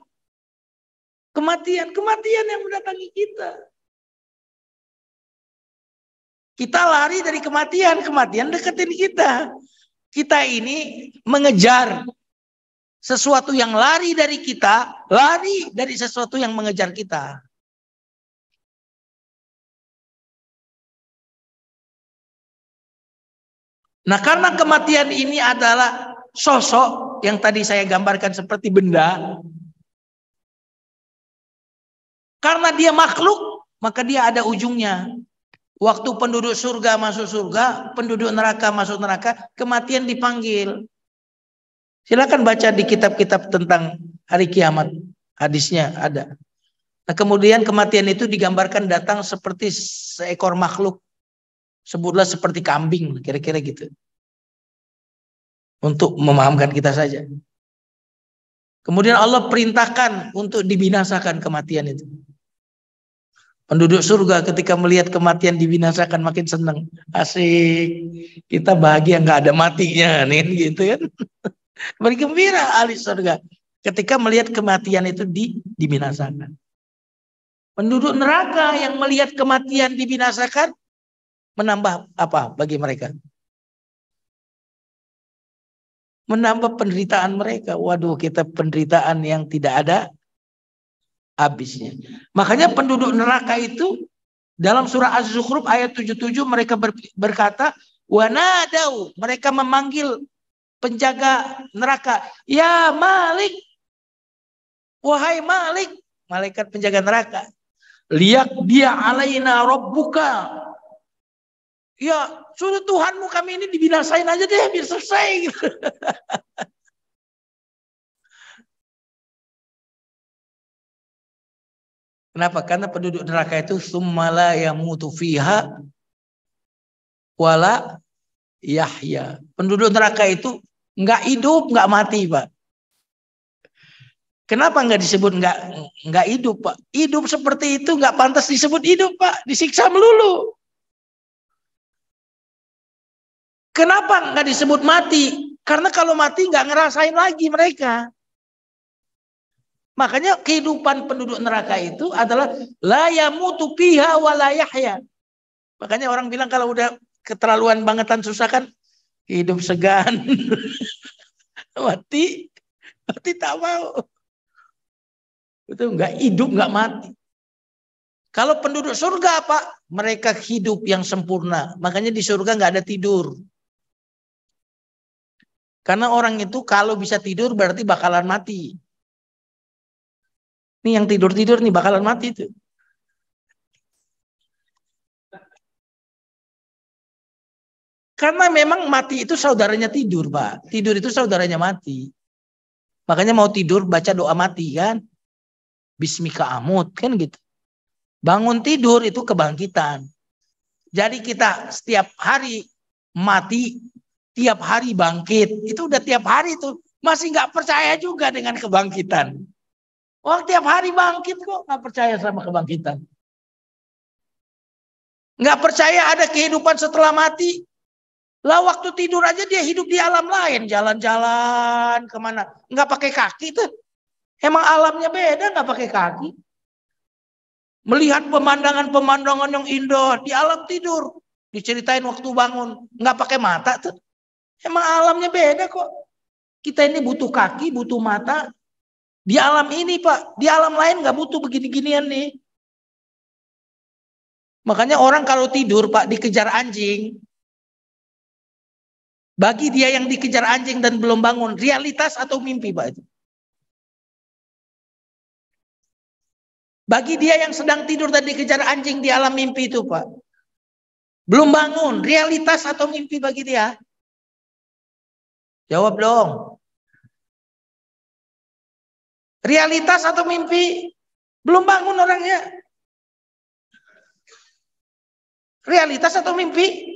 kematian yang mendatangi kita. Kita lari dari kematian deketin kita. Kita ini mengejar sesuatu yang lari dari kita, lari dari sesuatu yang mengejar kita. Nah, karena kematian ini adalah sosok yang tadi saya gambarkan seperti benda. Karena dia makhluk, maka dia ada ujungnya. Waktu penduduk surga masuk surga, penduduk neraka masuk neraka, kematian dipanggil. Silakan baca di kitab-kitab tentang hari kiamat. Hadisnya ada. Nah, kemudian kematian itu digambarkan datang seperti seekor makhluk. Sebutlah seperti kambing, kira-kira gitu. Untuk memahamkan kita saja. Kemudian Allah perintahkan untuk dibinasakan kematian itu. Penduduk surga ketika melihat kematian dibinasakan makin senang. Asik. Kita bahagia nggak ada matinya nih gitu kan. Bergembira ahli surga ketika melihat kematian itu dibinasakan. Penduduk neraka yang melihat kematian dibinasakan menambah apa bagi mereka? Menambah penderitaan mereka. Waduh, kita penderitaan yang tidak ada habisnya. Makanya penduduk neraka itu dalam surah Az-Zukhruf ayat 77 mereka berkata, wanadau, mereka memanggil penjaga neraka, ya Malik, wahai Malik, malaikat penjaga neraka. Lihat dia alaina rabbuka. Ya, suruh Tuhanmu kami ini dibinasain aja deh biar selesai. Gitu. Kenapa? Karena penduduk neraka itu summala yamutu fiha wala yahya. Penduduk neraka itu nggak hidup, nggak mati, Pak. Kenapa nggak disebut nggak hidup, Pak? Hidup seperti itu nggak pantas disebut hidup, Pak. Disiksa melulu. Kenapa nggak disebut mati? Karena kalau mati nggak ngerasain lagi mereka. Makanya kehidupan penduduk neraka itu adalah la yamutu fiha wa la yahya. Makanya orang bilang kalau udah keterlaluan bangetan susah kan hidup segan. mati tak mau. Itu nggak hidup nggak mati. Kalau penduduk surga apa? Mereka hidup yang sempurna. Makanya di surga nggak ada tidur. Karena orang itu kalau bisa tidur berarti bakalan mati. Nih yang tidur-tidur nih bakalan mati itu. Karena memang mati itu saudaranya tidur, Pak. Tidur itu saudaranya mati. Makanya mau tidur baca doa mati kan. Bismika amut kan gitu. Bangun tidur itu kebangkitan. Jadi kita setiap hari mati, tiap hari bangkit. Itu udah tiap hari tuh. Masih nggak percaya juga dengan kebangkitan. Orang tiap hari bangkit kok nggak percaya sama kebangkitan. Nggak percaya ada kehidupan setelah mati. Lah waktu tidur aja dia hidup di alam lain. Jalan-jalan kemana. Nggak pakai kaki tuh. Emang alamnya beda nggak pakai kaki. Melihat pemandangan-pemandangan yang indah di alam tidur. Diceritain waktu bangun. Nggak pakai mata tuh. Emang alamnya beda kok. Kita ini butuh kaki, butuh mata. Di alam ini Pak. Di alam lain nggak butuh begini-ginian nih. Makanya orang kalau tidur Pak dikejar anjing. Bagi dia yang dikejar anjing dan belum bangun. Realitas atau mimpi Pak itu? Bagi dia yang sedang tidur dan dikejar anjing di alam mimpi itu Pak. Belum bangun. Realitas atau mimpi bagi dia? Jawab dong. Realitas atau mimpi? Belum bangun orangnya. Realitas atau mimpi?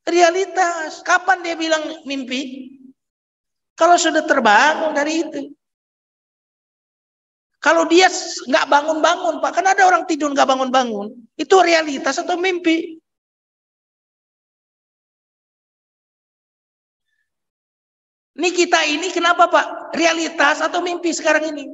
Realitas. Kapan dia bilang mimpi? Kalau sudah terbangun dari itu. Kalau dia nggak bangun-bangun, Pak. Kan ada orang tidur nggak bangun-bangun. Itu realitas atau mimpi? Ini kita ini kenapa Pak? Realitas atau mimpi sekarang ini?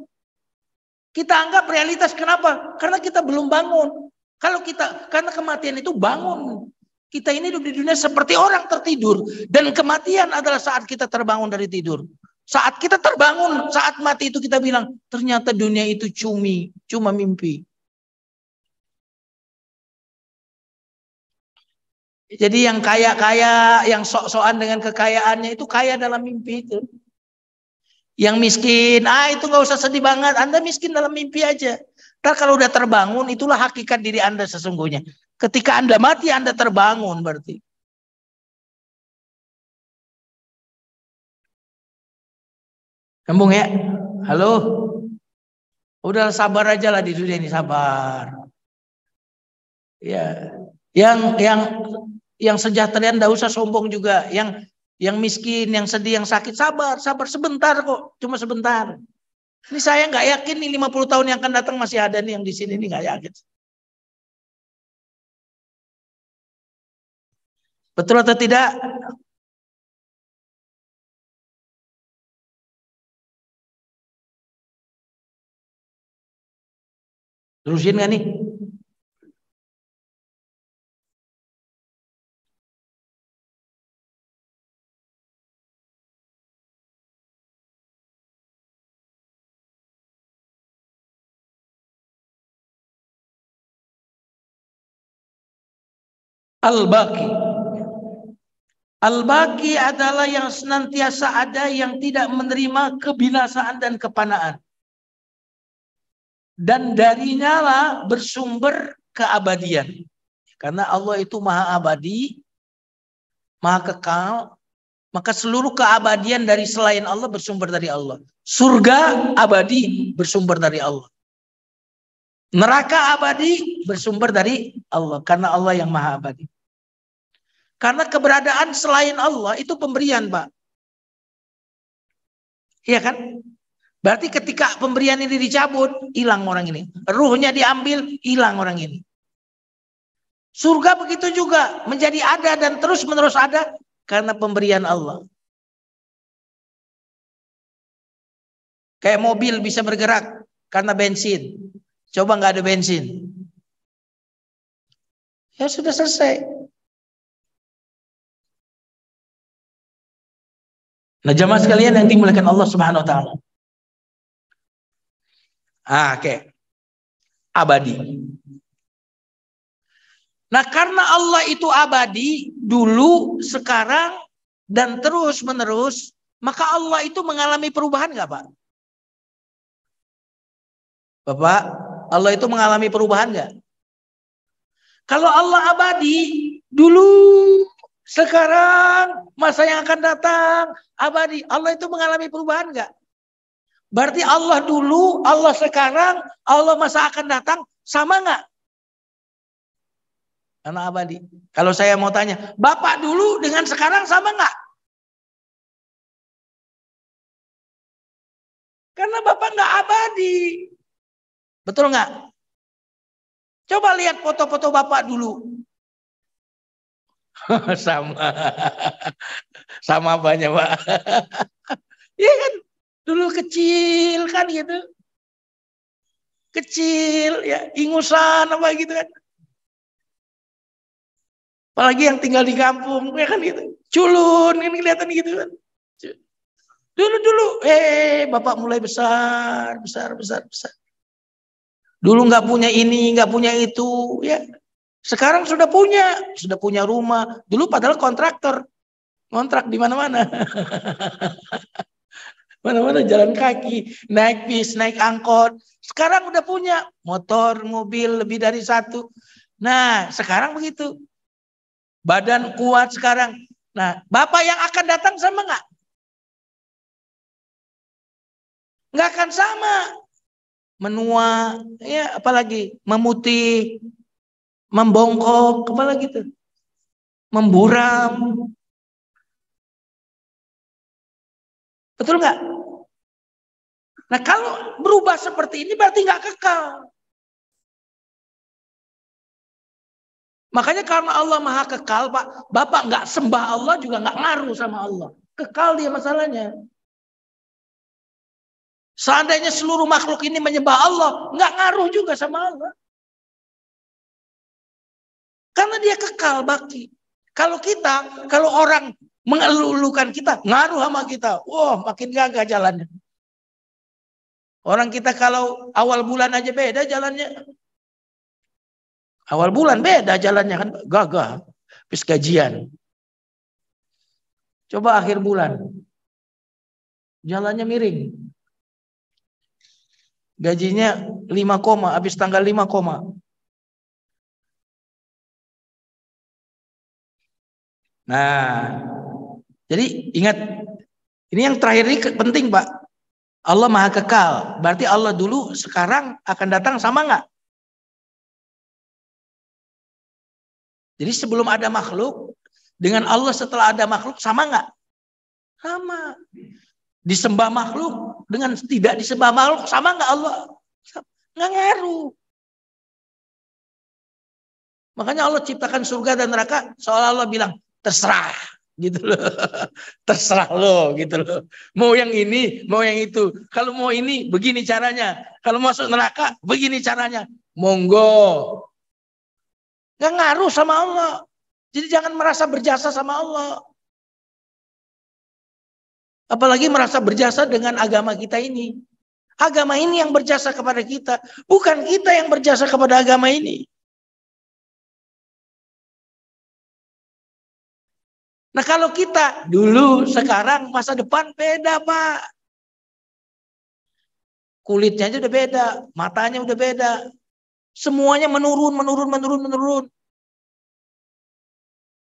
Kita anggap realitas kenapa? Karena kita belum bangun. Karena kematian itu bangun. Kita ini hidup di dunia seperti orang tertidur. Dan kematian adalah saat kita terbangun dari tidur. Saat kita terbangun, saat mati itu kita bilang, ternyata dunia itu cuma mimpi. Jadi yang kaya-kaya, yang sok-sokan dengan kekayaannya itu kaya dalam mimpi itu. Yang miskin, itu nggak usah sedih banget. Anda miskin dalam mimpi aja. Ntar kalau udah terbangun, itulah hakikat diri Anda sesungguhnya. Ketika Anda mati, Anda terbangun berarti. Nyambung ya? Halo? Udah sabar aja lah di dunia ini, sabar. Ya, yang sejahtera nggak usah sombong juga. Yang miskin, yang sedih, yang sakit, sabar sebentar kok, cuma sebentar. Ini saya nggak yakin nih 50 tahun yang akan datang masih ada nih yang di sini nih, nggak yakin. Betul atau tidak? Terusin nggak nih? Al-Baqi. Al-Baqi adalah yang senantiasa ada, yang tidak menerima kebinasaan dan kepanaan. Dan darinya lah bersumber keabadian. Karena Allah itu maha abadi, maha kekal, maka seluruh keabadian dari selain Allah bersumber dari Allah. Surga abadi bersumber dari Allah. Neraka abadi bersumber dari Allah. Karena Allah yang maha abadi. Karena keberadaan selain Allah itu pemberian, Pak. Iya kan? Berarti ketika pemberian ini dicabut, hilang orang ini. Ruhnya diambil, hilang orang ini. Surga begitu juga. Menjadi ada dan terus menerus ada karena pemberian Allah. Kayak mobil bisa bergerak karena bensin. Coba nggak ada bensin. Ya sudah selesai. Nah, jamaah sekalian yang dimuliakan Allah Subhanahu wa taala. Oke. Abadi. Nah, karena Allah itu abadi dulu, sekarang dan terus menerus, maka Allah itu mengalami perubahan nggak, Pak? Bapak, Allah itu mengalami perubahan nggak? Kalau Allah abadi dulu, sekarang, masa yang akan datang, abadi. Allah itu mengalami perubahan nggak? Berarti Allah dulu, Allah sekarang, Allah masa akan datang, sama nggak? Karena abadi. Kalau saya mau tanya, Bapak dulu dengan sekarang sama nggak? Karena Bapak nggak abadi. Betul nggak? Coba lihat foto-foto Bapak dulu. Sama. Sama banyak, Pak. Iya kan? Dulu kecil kan gitu. Kecil, ya ingusan apa gitu kan. Apalagi yang tinggal di kampung, ya kan gitu. Culun, ini kelihatan gitu kan. Dulu, Bapak mulai besar. Dulu nggak punya ini, nggak punya itu, ya. Sekarang sudah punya rumah. Dulu padahal kontraktor, kontrak di mana-mana. Mana-mana jalan kaki, naik bis, naik angkot. Sekarang udah punya motor, mobil lebih dari satu. Nah, sekarang begitu. Badan kuat sekarang. Nah, Bapak yang akan datang sama nggak? Nggak akan sama. Menua, ya apalagi memutih, membongkok, apalagi itu, memburam. Betul nggak? Nah, kalau berubah seperti ini berarti nggak kekal. Makanya karena Allah maha kekal, Pak, Bapak nggak sembah Allah juga nggak ngaruh sama Allah. Kekal dia masalahnya. Seandainya seluruh makhluk ini menyembah Allah, nggak ngaruh juga sama Allah. Karena dia kekal baki. Kalau orang mengeluhkan kita, ngaruh sama kita. Wah, makin gagah jalannya. Orang kita kalau awal bulan aja beda jalannya. Awal bulan beda jalannya kan, gagah. Habis gajian. Coba akhir bulan. Jalannya miring. Gajinya 5 koma, habis tanggal 5 koma. Nah, jadi ingat, ini yang terakhir ini penting, Pak. Allah maha kekal. Berarti Allah dulu, sekarang, akan datang sama nggak? Jadi sebelum ada makhluk, dengan Allah setelah ada makhluk, sama nggak? Sama. Disembah makhluk, dengan tidak disembah makhluk, sama nggak Allah? Nggak ngaruh. Makanya Allah ciptakan surga dan neraka, seolah Allah bilang, terserah. Gitu loh. Terserah lo, gitu loh. Mau yang ini, mau yang itu. Kalau mau ini, begini caranya. Kalau masuk neraka, begini caranya. Monggo. Nggak ngaruh sama Allah. Jadi jangan merasa berjasa sama Allah. Apalagi merasa berjasa dengan agama kita ini. Agama ini yang berjasa kepada kita. Bukan kita yang berjasa kepada agama ini. Nah, kalau kita dulu, sekarang, masa depan beda, Pak. kulitnya aja udah beda, matanya udah beda. Semuanya menurun.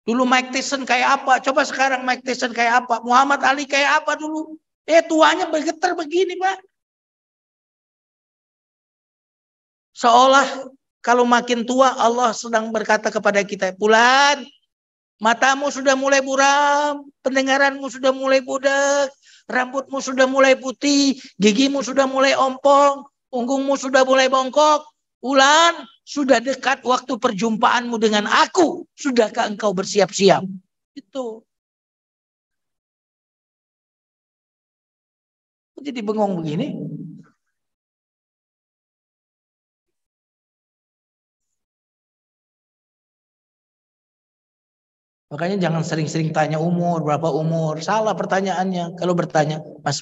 Dulu Mike Tyson kayak apa? Coba sekarang Mike Tyson kayak apa? Muhammad Ali kayak apa dulu? Tuanya bergetar begini, Pak. Seolah kalau makin tua Allah sedang berkata kepada kita, Fulan, matamu sudah mulai buram, pendengaranmu sudah mulai budek, rambutmu sudah mulai putih, gigimu sudah mulai ompong, punggungmu sudah mulai bongkok. Fulan, sudah dekat waktu perjumpaanmu dengan aku. Sudahkah engkau bersiap-siap? Itu. Jadi bengong begini. Makanya jangan sering-sering tanya umur, berapa umur. Salah pertanyaannya. Kalau bertanya, mas,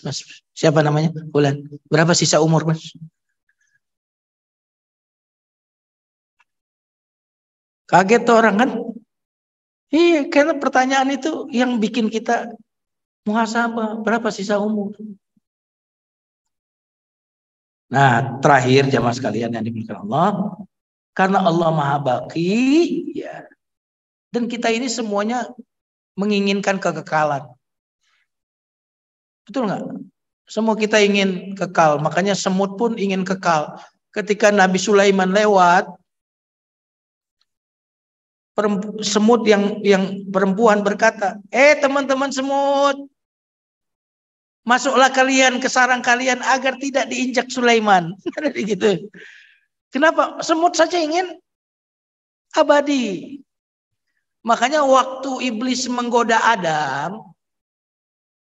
siapa namanya? Bulan. Berapa sisa umur, mas? Kaget tuh orang kan? Iya, karena pertanyaan itu yang bikin kita muhasabah. Berapa sisa umur? Nah, terakhir jamaah sekalian yang dimuliakan Allah. Karena Allah Maha Baki, ya. Dan kita ini semuanya menginginkan kekekalan. Betul nggak? Semua kita ingin kekal. Makanya semut pun ingin kekal. Ketika Nabi Sulaiman lewat, semut yang perempuan berkata, teman-teman semut, masuklah kalian ke sarang kalian agar tidak diinjak Sulaiman. Gitu. Kenapa? Semut saja ingin abadi. Makanya waktu iblis menggoda Adam,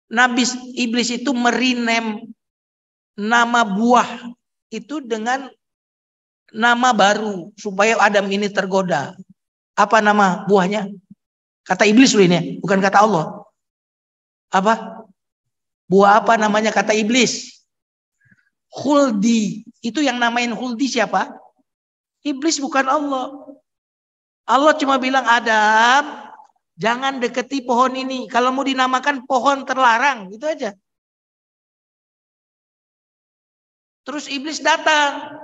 Nabi iblis itu merinem nama buah itu dengan nama baru supaya Adam ini tergoda. Apa nama buahnya? Kata iblis loh ini, bukan kata Allah. Apa? Buah apa namanya kata iblis? Khuldi. Itu yang namain khuldi siapa? Iblis, bukan Allah. Allah cuma bilang, Adam, jangan deketi pohon ini. Kalau mau dinamakan pohon terlarang, gitu aja. Terus iblis datang.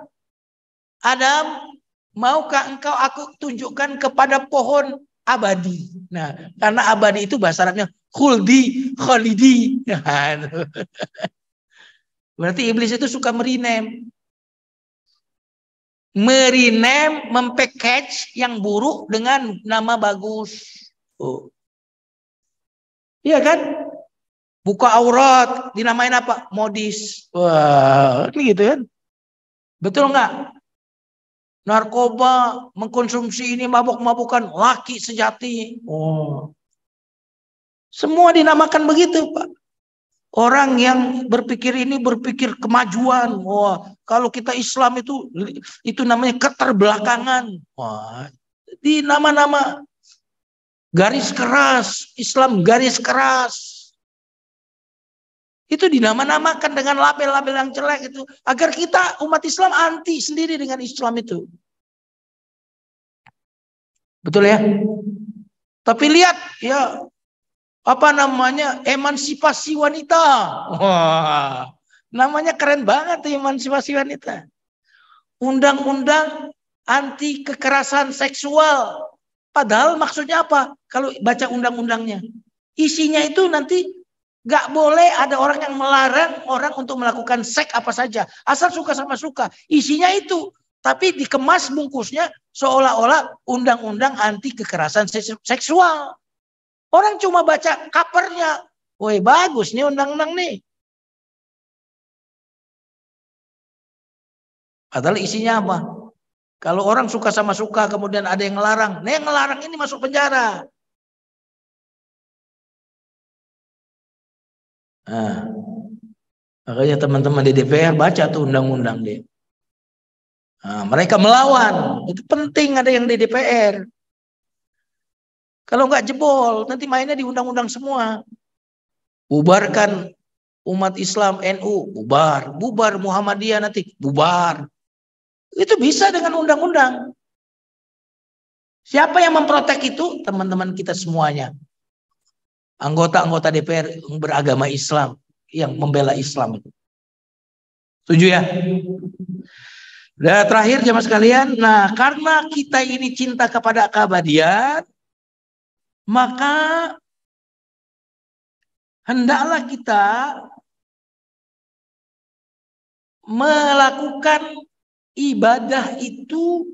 Adam, maukah engkau aku tunjukkan kepada pohon abadi? Nah, karena abadi itu bahasa Arabnya khuldi, khalidi. Berarti iblis itu suka merinem. Mempackage yang buruk dengan nama bagus. Oh. Iya kan? Buka aurat, dinamain apa? Modis. Wah, ini gitu kan? Betul nggak? Narkoba, mengkonsumsi ini, mabuk-mabukan, laki sejati. Oh. Semua dinamakan begitu, Pak. Orang yang berpikir ini berpikir kemajuan. Wah, kalau kita Islam itu namanya keterbelakangan. Wah, di nama-nama garis keras, Islam garis keras. Itu dinama-namakan dengan label-label yang jelek itu agar kita umat Islam anti sendiri dengan Islam itu. Betul ya? Tapi lihat ya, apa namanya, emansipasi wanita. Wah, namanya keren banget tuh, emansipasi wanita. Undang-undang anti kekerasan seksual. Padahal maksudnya apa? Kalau baca undang-undangnya, isinya itu nanti gak boleh ada orang yang melarang orang untuk melakukan seks apa saja. Asal suka sama suka. Isinya itu. Tapi dikemas bungkusnya seolah-olah undang-undang anti kekerasan seksual. Orang cuma baca covernya. Woi, bagus nih undang-undang nih. Padahal isinya apa? Kalau orang suka sama suka kemudian ada yang ngelarang. Nah, yang ngelarang ini masuk penjara. Nah, makanya teman-teman di DPR baca tuh undang-undang dia. Nah, mereka melawan. Itu penting ada yang di DPR. Kalau nggak jebol, nanti mainnya di undang-undang semua. Bubarkan umat Islam NU, bubar. Bubar Muhammadiyah nanti, bubar. Itu bisa dengan undang-undang. Siapa yang memprotek itu? Teman-teman kita semuanya. Anggota-anggota DPR yang beragama Islam, yang membela Islam itu. Setuju ya? Dan terakhir jemaah sekalian, nah karena kita ini cinta kepada keabadian, maka hendaklah kita melakukan ibadah itu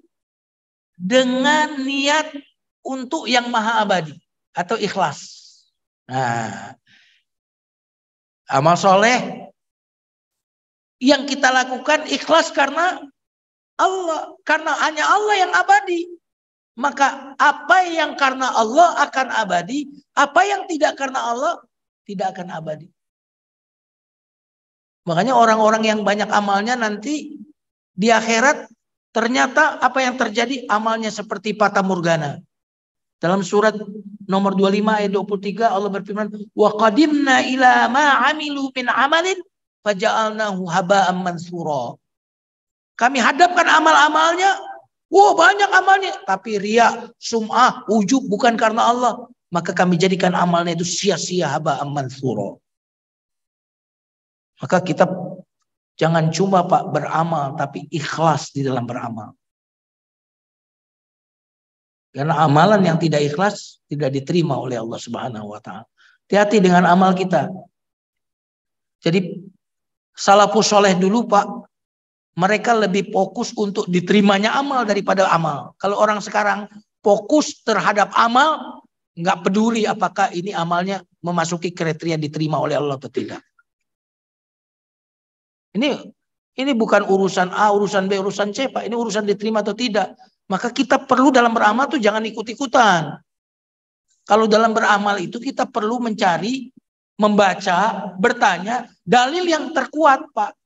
dengan niat untuk yang maha abadi atau ikhlas. Nah, amal soleh yang kita lakukan ikhlas karena Allah, karena hanya Allah yang abadi. Maka apa yang karena Allah akan abadi, apa yang tidak karena Allah tidak akan abadi. Makanya orang-orang yang banyak amalnya nanti di akhirat ternyata apa yang terjadi amalnya seperti fata morgana. Dalam surat nomor 25 ayat 23 Allah berfirman, "Wa qadimna ila ma 'amilu min 'amalin faja'alnahu haba'an mansura." Kami hadapkan amal-amalnya, wow banyak amalnya, tapi riya, sum'ah, ujub bukan karena Allah, maka kami jadikan amalnya itu sia-sia, haba'an mansura. Maka kita jangan cuma Pak beramal, tapi ikhlas di dalam beramal. Karena amalan yang tidak ikhlas tidak diterima oleh Allah Subhanahu wa taala. Hati-hati dengan amal kita. Jadi salafus soleh dulu Pak, mereka lebih fokus untuk diterimanya amal daripada amal. Kalau orang sekarang fokus terhadap amal, nggak peduli apakah ini amalnya memasuki kriteria diterima oleh Allah atau tidak. Ini bukan urusan A, urusan B, urusan C, Pak. Ini urusan diterima atau tidak. Maka kita perlu dalam beramal tuh jangan ikut-ikutan. Kalau dalam beramal itu kita perlu mencari, membaca, bertanya dalil yang terkuat, Pak.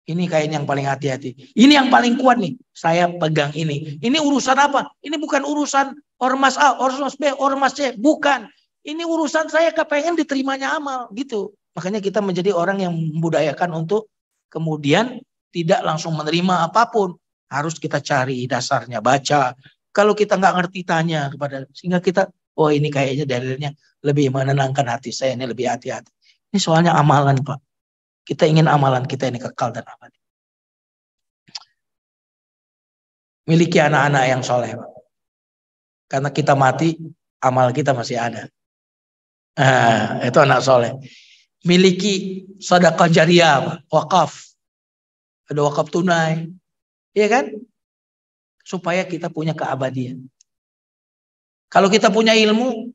Ini kayaknya yang paling hati-hati. Ini yang paling kuat nih. Saya pegang ini. Ini urusan apa? Ini bukan urusan ormas A, ormas B, ormas C. Bukan. Ini urusan saya kepengen diterimanya amal. Gitu. Makanya kita menjadi orang yang membudayakan untuk kemudian tidak langsung menerima apapun. Harus kita cari dasarnya, baca. Kalau kita nggak ngerti, tanya kepada. Sehingga kita, oh ini kayaknya dalilnya lebih menenangkan hati saya. Ini lebih hati-hati. Ini soalnya amalan, Pak. Kita ingin amalan kita ini kekal dan abadi. Miliki anak-anak yang soleh, Pak. Karena kita mati, amal kita masih ada. Nah, itu anak soleh. Miliki sedekah jariah, Pak. Wakaf. Ada wakaf tunai. Iya kan? Supaya kita punya keabadian. Kalau kita punya ilmu,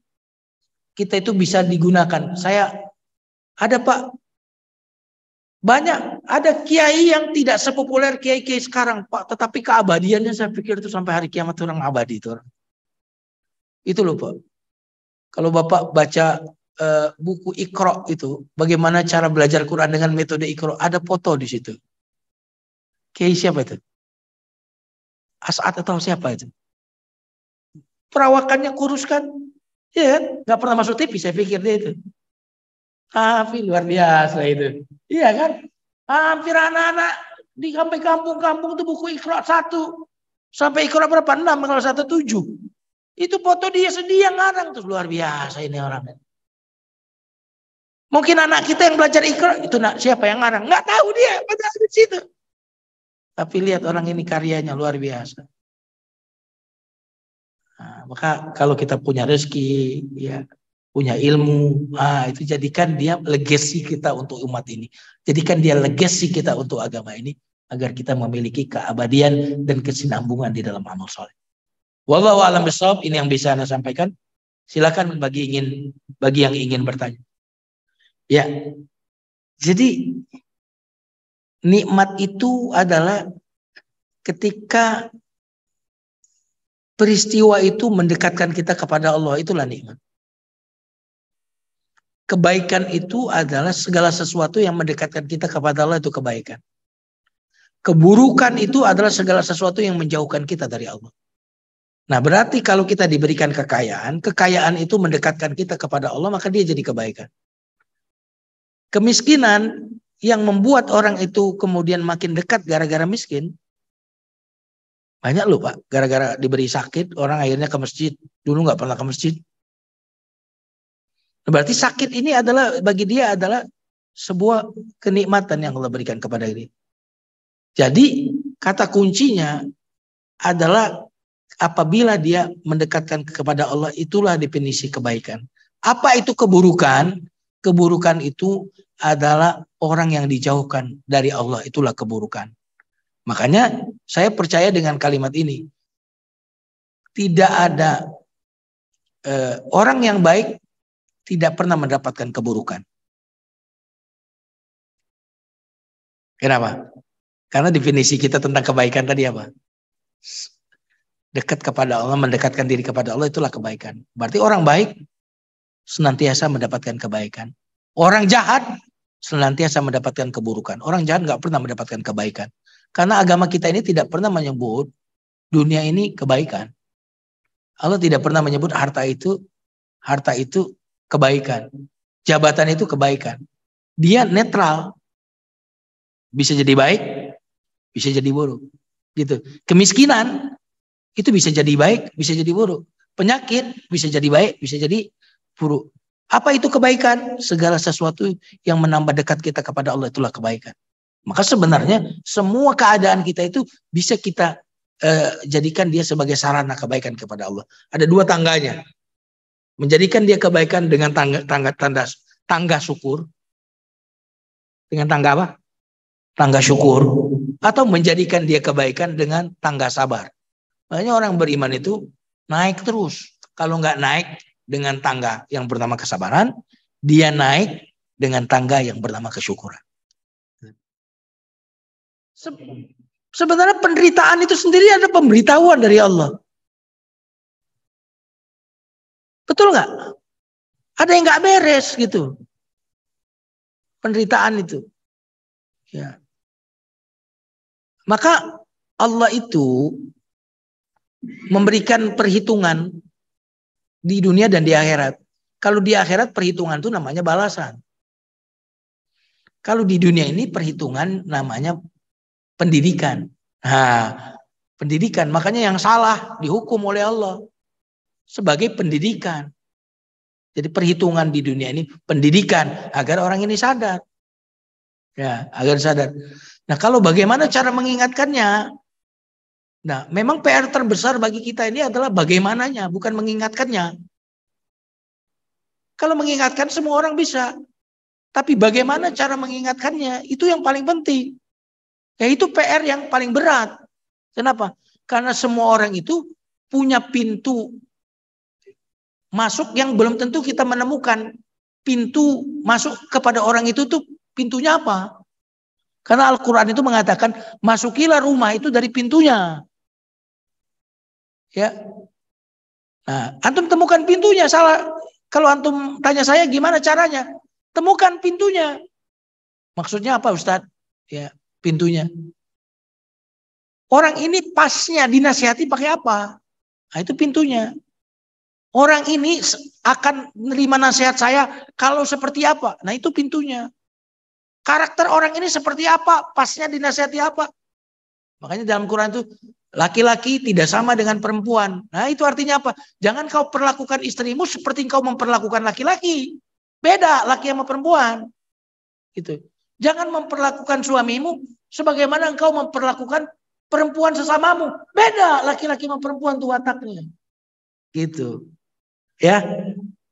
kita itu bisa digunakan. Ada Pak, banyak, ada kiai yang tidak sepopuler kiai-kiai sekarang, Pak. Tetapi keabadiannya saya pikir itu sampai hari kiamat orang abadi itu orang. Itu loh Pak. Kalau Bapak baca buku Iqra itu, bagaimana cara belajar Quran dengan metode Iqra, ada foto di situ. Kiai siapa itu? As'ad atau siapa itu? Perawakannya kurus kan? Ya, nggak pernah masuk TV, saya pikir dia itu. Tapi luar biasa itu. Iya kan? Hampir anak-anak di sampai kampung-kampung itu buku Iqra 1. Sampai Iqra berapa? 6 kalau 1 7. Itu foto dia sendiri yang ngarang tuh, luar biasa ini orang. Mungkin anak kita yang belajar Iqra itu siapa yang ngarang? Nggak tahu dia, padahal di situ. Tapi lihat orang ini karyanya luar biasa. Nah, maka kalau kita punya rezeki, ya punya ilmu, itu jadikan dia legacy kita untuk umat ini. Jadikan dia legacy kita untuk agama ini, agar kita memiliki keabadian dan kesinambungan di dalam amal soleh. Wallahu a'lam bishawab, ini yang bisa Anda sampaikan. Silakan bagi yang ingin bertanya. Ya, jadi nikmat itu adalah ketika peristiwa itu mendekatkan kita kepada Allah, itulah nikmat. Kebaikan itu adalah segala sesuatu yang mendekatkan kita kepada Allah, itu kebaikan. Keburukan itu adalah segala sesuatu yang menjauhkan kita dari Allah. Nah, berarti kalau kita diberikan kekayaan, kekayaan itu mendekatkan kita kepada Allah, maka dia jadi kebaikan. Kemiskinan yang membuat orang itu kemudian makin dekat gara-gara miskin, banyak loh Pak, gara-gara diberi sakit, orang akhirnya ke masjid. Dulu nggak pernah ke masjid. Berarti sakit ini adalah bagi dia adalah sebuah kenikmatan yang Allah berikan kepada diri. Jadi kata kuncinya adalah apabila dia mendekatkan kepada Allah, itulah definisi kebaikan. Apa itu keburukan? Keburukan itu adalah orang yang dijauhkan dari Allah, itulah keburukan. Makanya saya percaya dengan kalimat ini. Tidak ada orang yang baik tidak pernah mendapatkan keburukan. Kenapa? Karena definisi kita tentang kebaikan tadi apa? Dekat kepada Allah, mendekatkan diri kepada Allah, itulah kebaikan. Berarti orang baik senantiasa mendapatkan kebaikan. Orang jahat senantiasa mendapatkan keburukan. Orang jahat nggak pernah mendapatkan kebaikan. Karena agama kita ini tidak pernah menyebut dunia ini kebaikan. Allah tidak pernah menyebut harta itu kebaikan. Jabatan itu kebaikan. Dia netral. Bisa jadi baik, bisa jadi buruk. Gitu. Kemiskinan itu bisa jadi baik, bisa jadi buruk. Penyakit bisa jadi baik, bisa jadi buruk. Apa itu kebaikan? Segala sesuatu yang menambah dekat kita kepada Allah, itulah kebaikan. Maka sebenarnya semua keadaan kita itu bisa kita jadikan dia sebagai sarana kebaikan kepada Allah. Ada dua tangganya. Menjadikan dia kebaikan dengan tangga syukur. Dengan tangga apa? Tangga syukur. Atau menjadikan dia kebaikan dengan tangga sabar. Makanya orang beriman itu naik terus. Kalau nggak naik dengan tangga yang bernama kesabaran, dia naik dengan tangga yang bernama kesyukuran. Sebenarnya penderitaan itu sendiri ada pemberitahuan dari Allah. Betul nggak? Ada yang nggak beres gitu. Penderitaan itu. Ya. Maka Allah itu memberikan perhitungan di dunia dan di akhirat. Kalau di akhirat perhitungan itu namanya balasan. Kalau di dunia ini perhitungan namanya pendidikan. Nah, pendidikan. Makanya yang salah dihukum oleh Allah sebagai pendidikan. Jadi perhitungan di dunia ini pendidikan agar orang ini sadar. Ya, agar sadar. Nah, kalau bagaimana cara mengingatkannya? Nah, memang PR terbesar bagi kita ini adalah bagaimananya, bukan mengingatkannya. Kalau mengingatkan semua orang bisa. Tapi bagaimana cara mengingatkannya? Itu yang paling penting. Yaitu PR yang paling berat. Kenapa? Karena semua orang itu punya pintu masuk yang belum tentu kita menemukan. Pintu masuk kepada orang itu tuh pintunya apa? Karena Al-Quran itu mengatakan masukilah rumah itu dari pintunya. Ya. Nah, antum temukan pintunya. Salah. Kalau antum tanya saya gimana caranya? Temukan pintunya. Maksudnya apa Ustadz? Ya, pintunya. Orang ini pasnya dinasihati pakai apa? Nah, itu pintunya. Orang ini akan menerima nasihat saya kalau seperti apa? Nah, itu pintunya. Karakter orang ini seperti apa? Pasnya dinasihati apa? Makanya dalam Quran itu laki-laki tidak sama dengan perempuan. Nah, itu artinya apa? Jangan kau perlakukan istrimu seperti kau memperlakukan laki-laki. Beda laki sama perempuan. Gitu. Jangan memperlakukan suamimu sebagaimana engkau memperlakukan perempuan sesamamu. Beda laki-laki sama perempuan tuh wataknya. Gitu. Ya.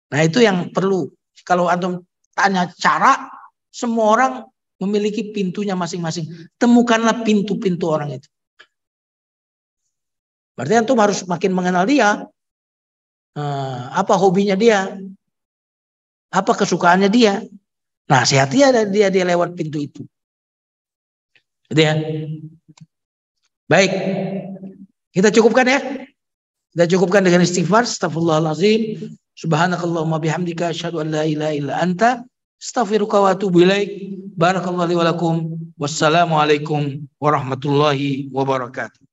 Nah, itu yang perlu. Kalau antum tanya cara, semua orang memiliki pintunya masing-masing. Temukanlah pintu-pintu orang itu. Berarti antum harus makin mengenal dia. Apa hobinya dia? Apa kesukaannya dia? Nasihati dia lewat pintu itu. Gitu ya. Baik. Kita cukupkan ya. Kita cukupkan dengan istighfar. Astaghfirullahaladzim. Subhanakallahumma bihamdika asyhadu an la ilaha illa anta astaghfiruka wa atubu ilaik. Barakallahu li wa lakum. Wassalamualaikum warahmatullahi wabarakatuh.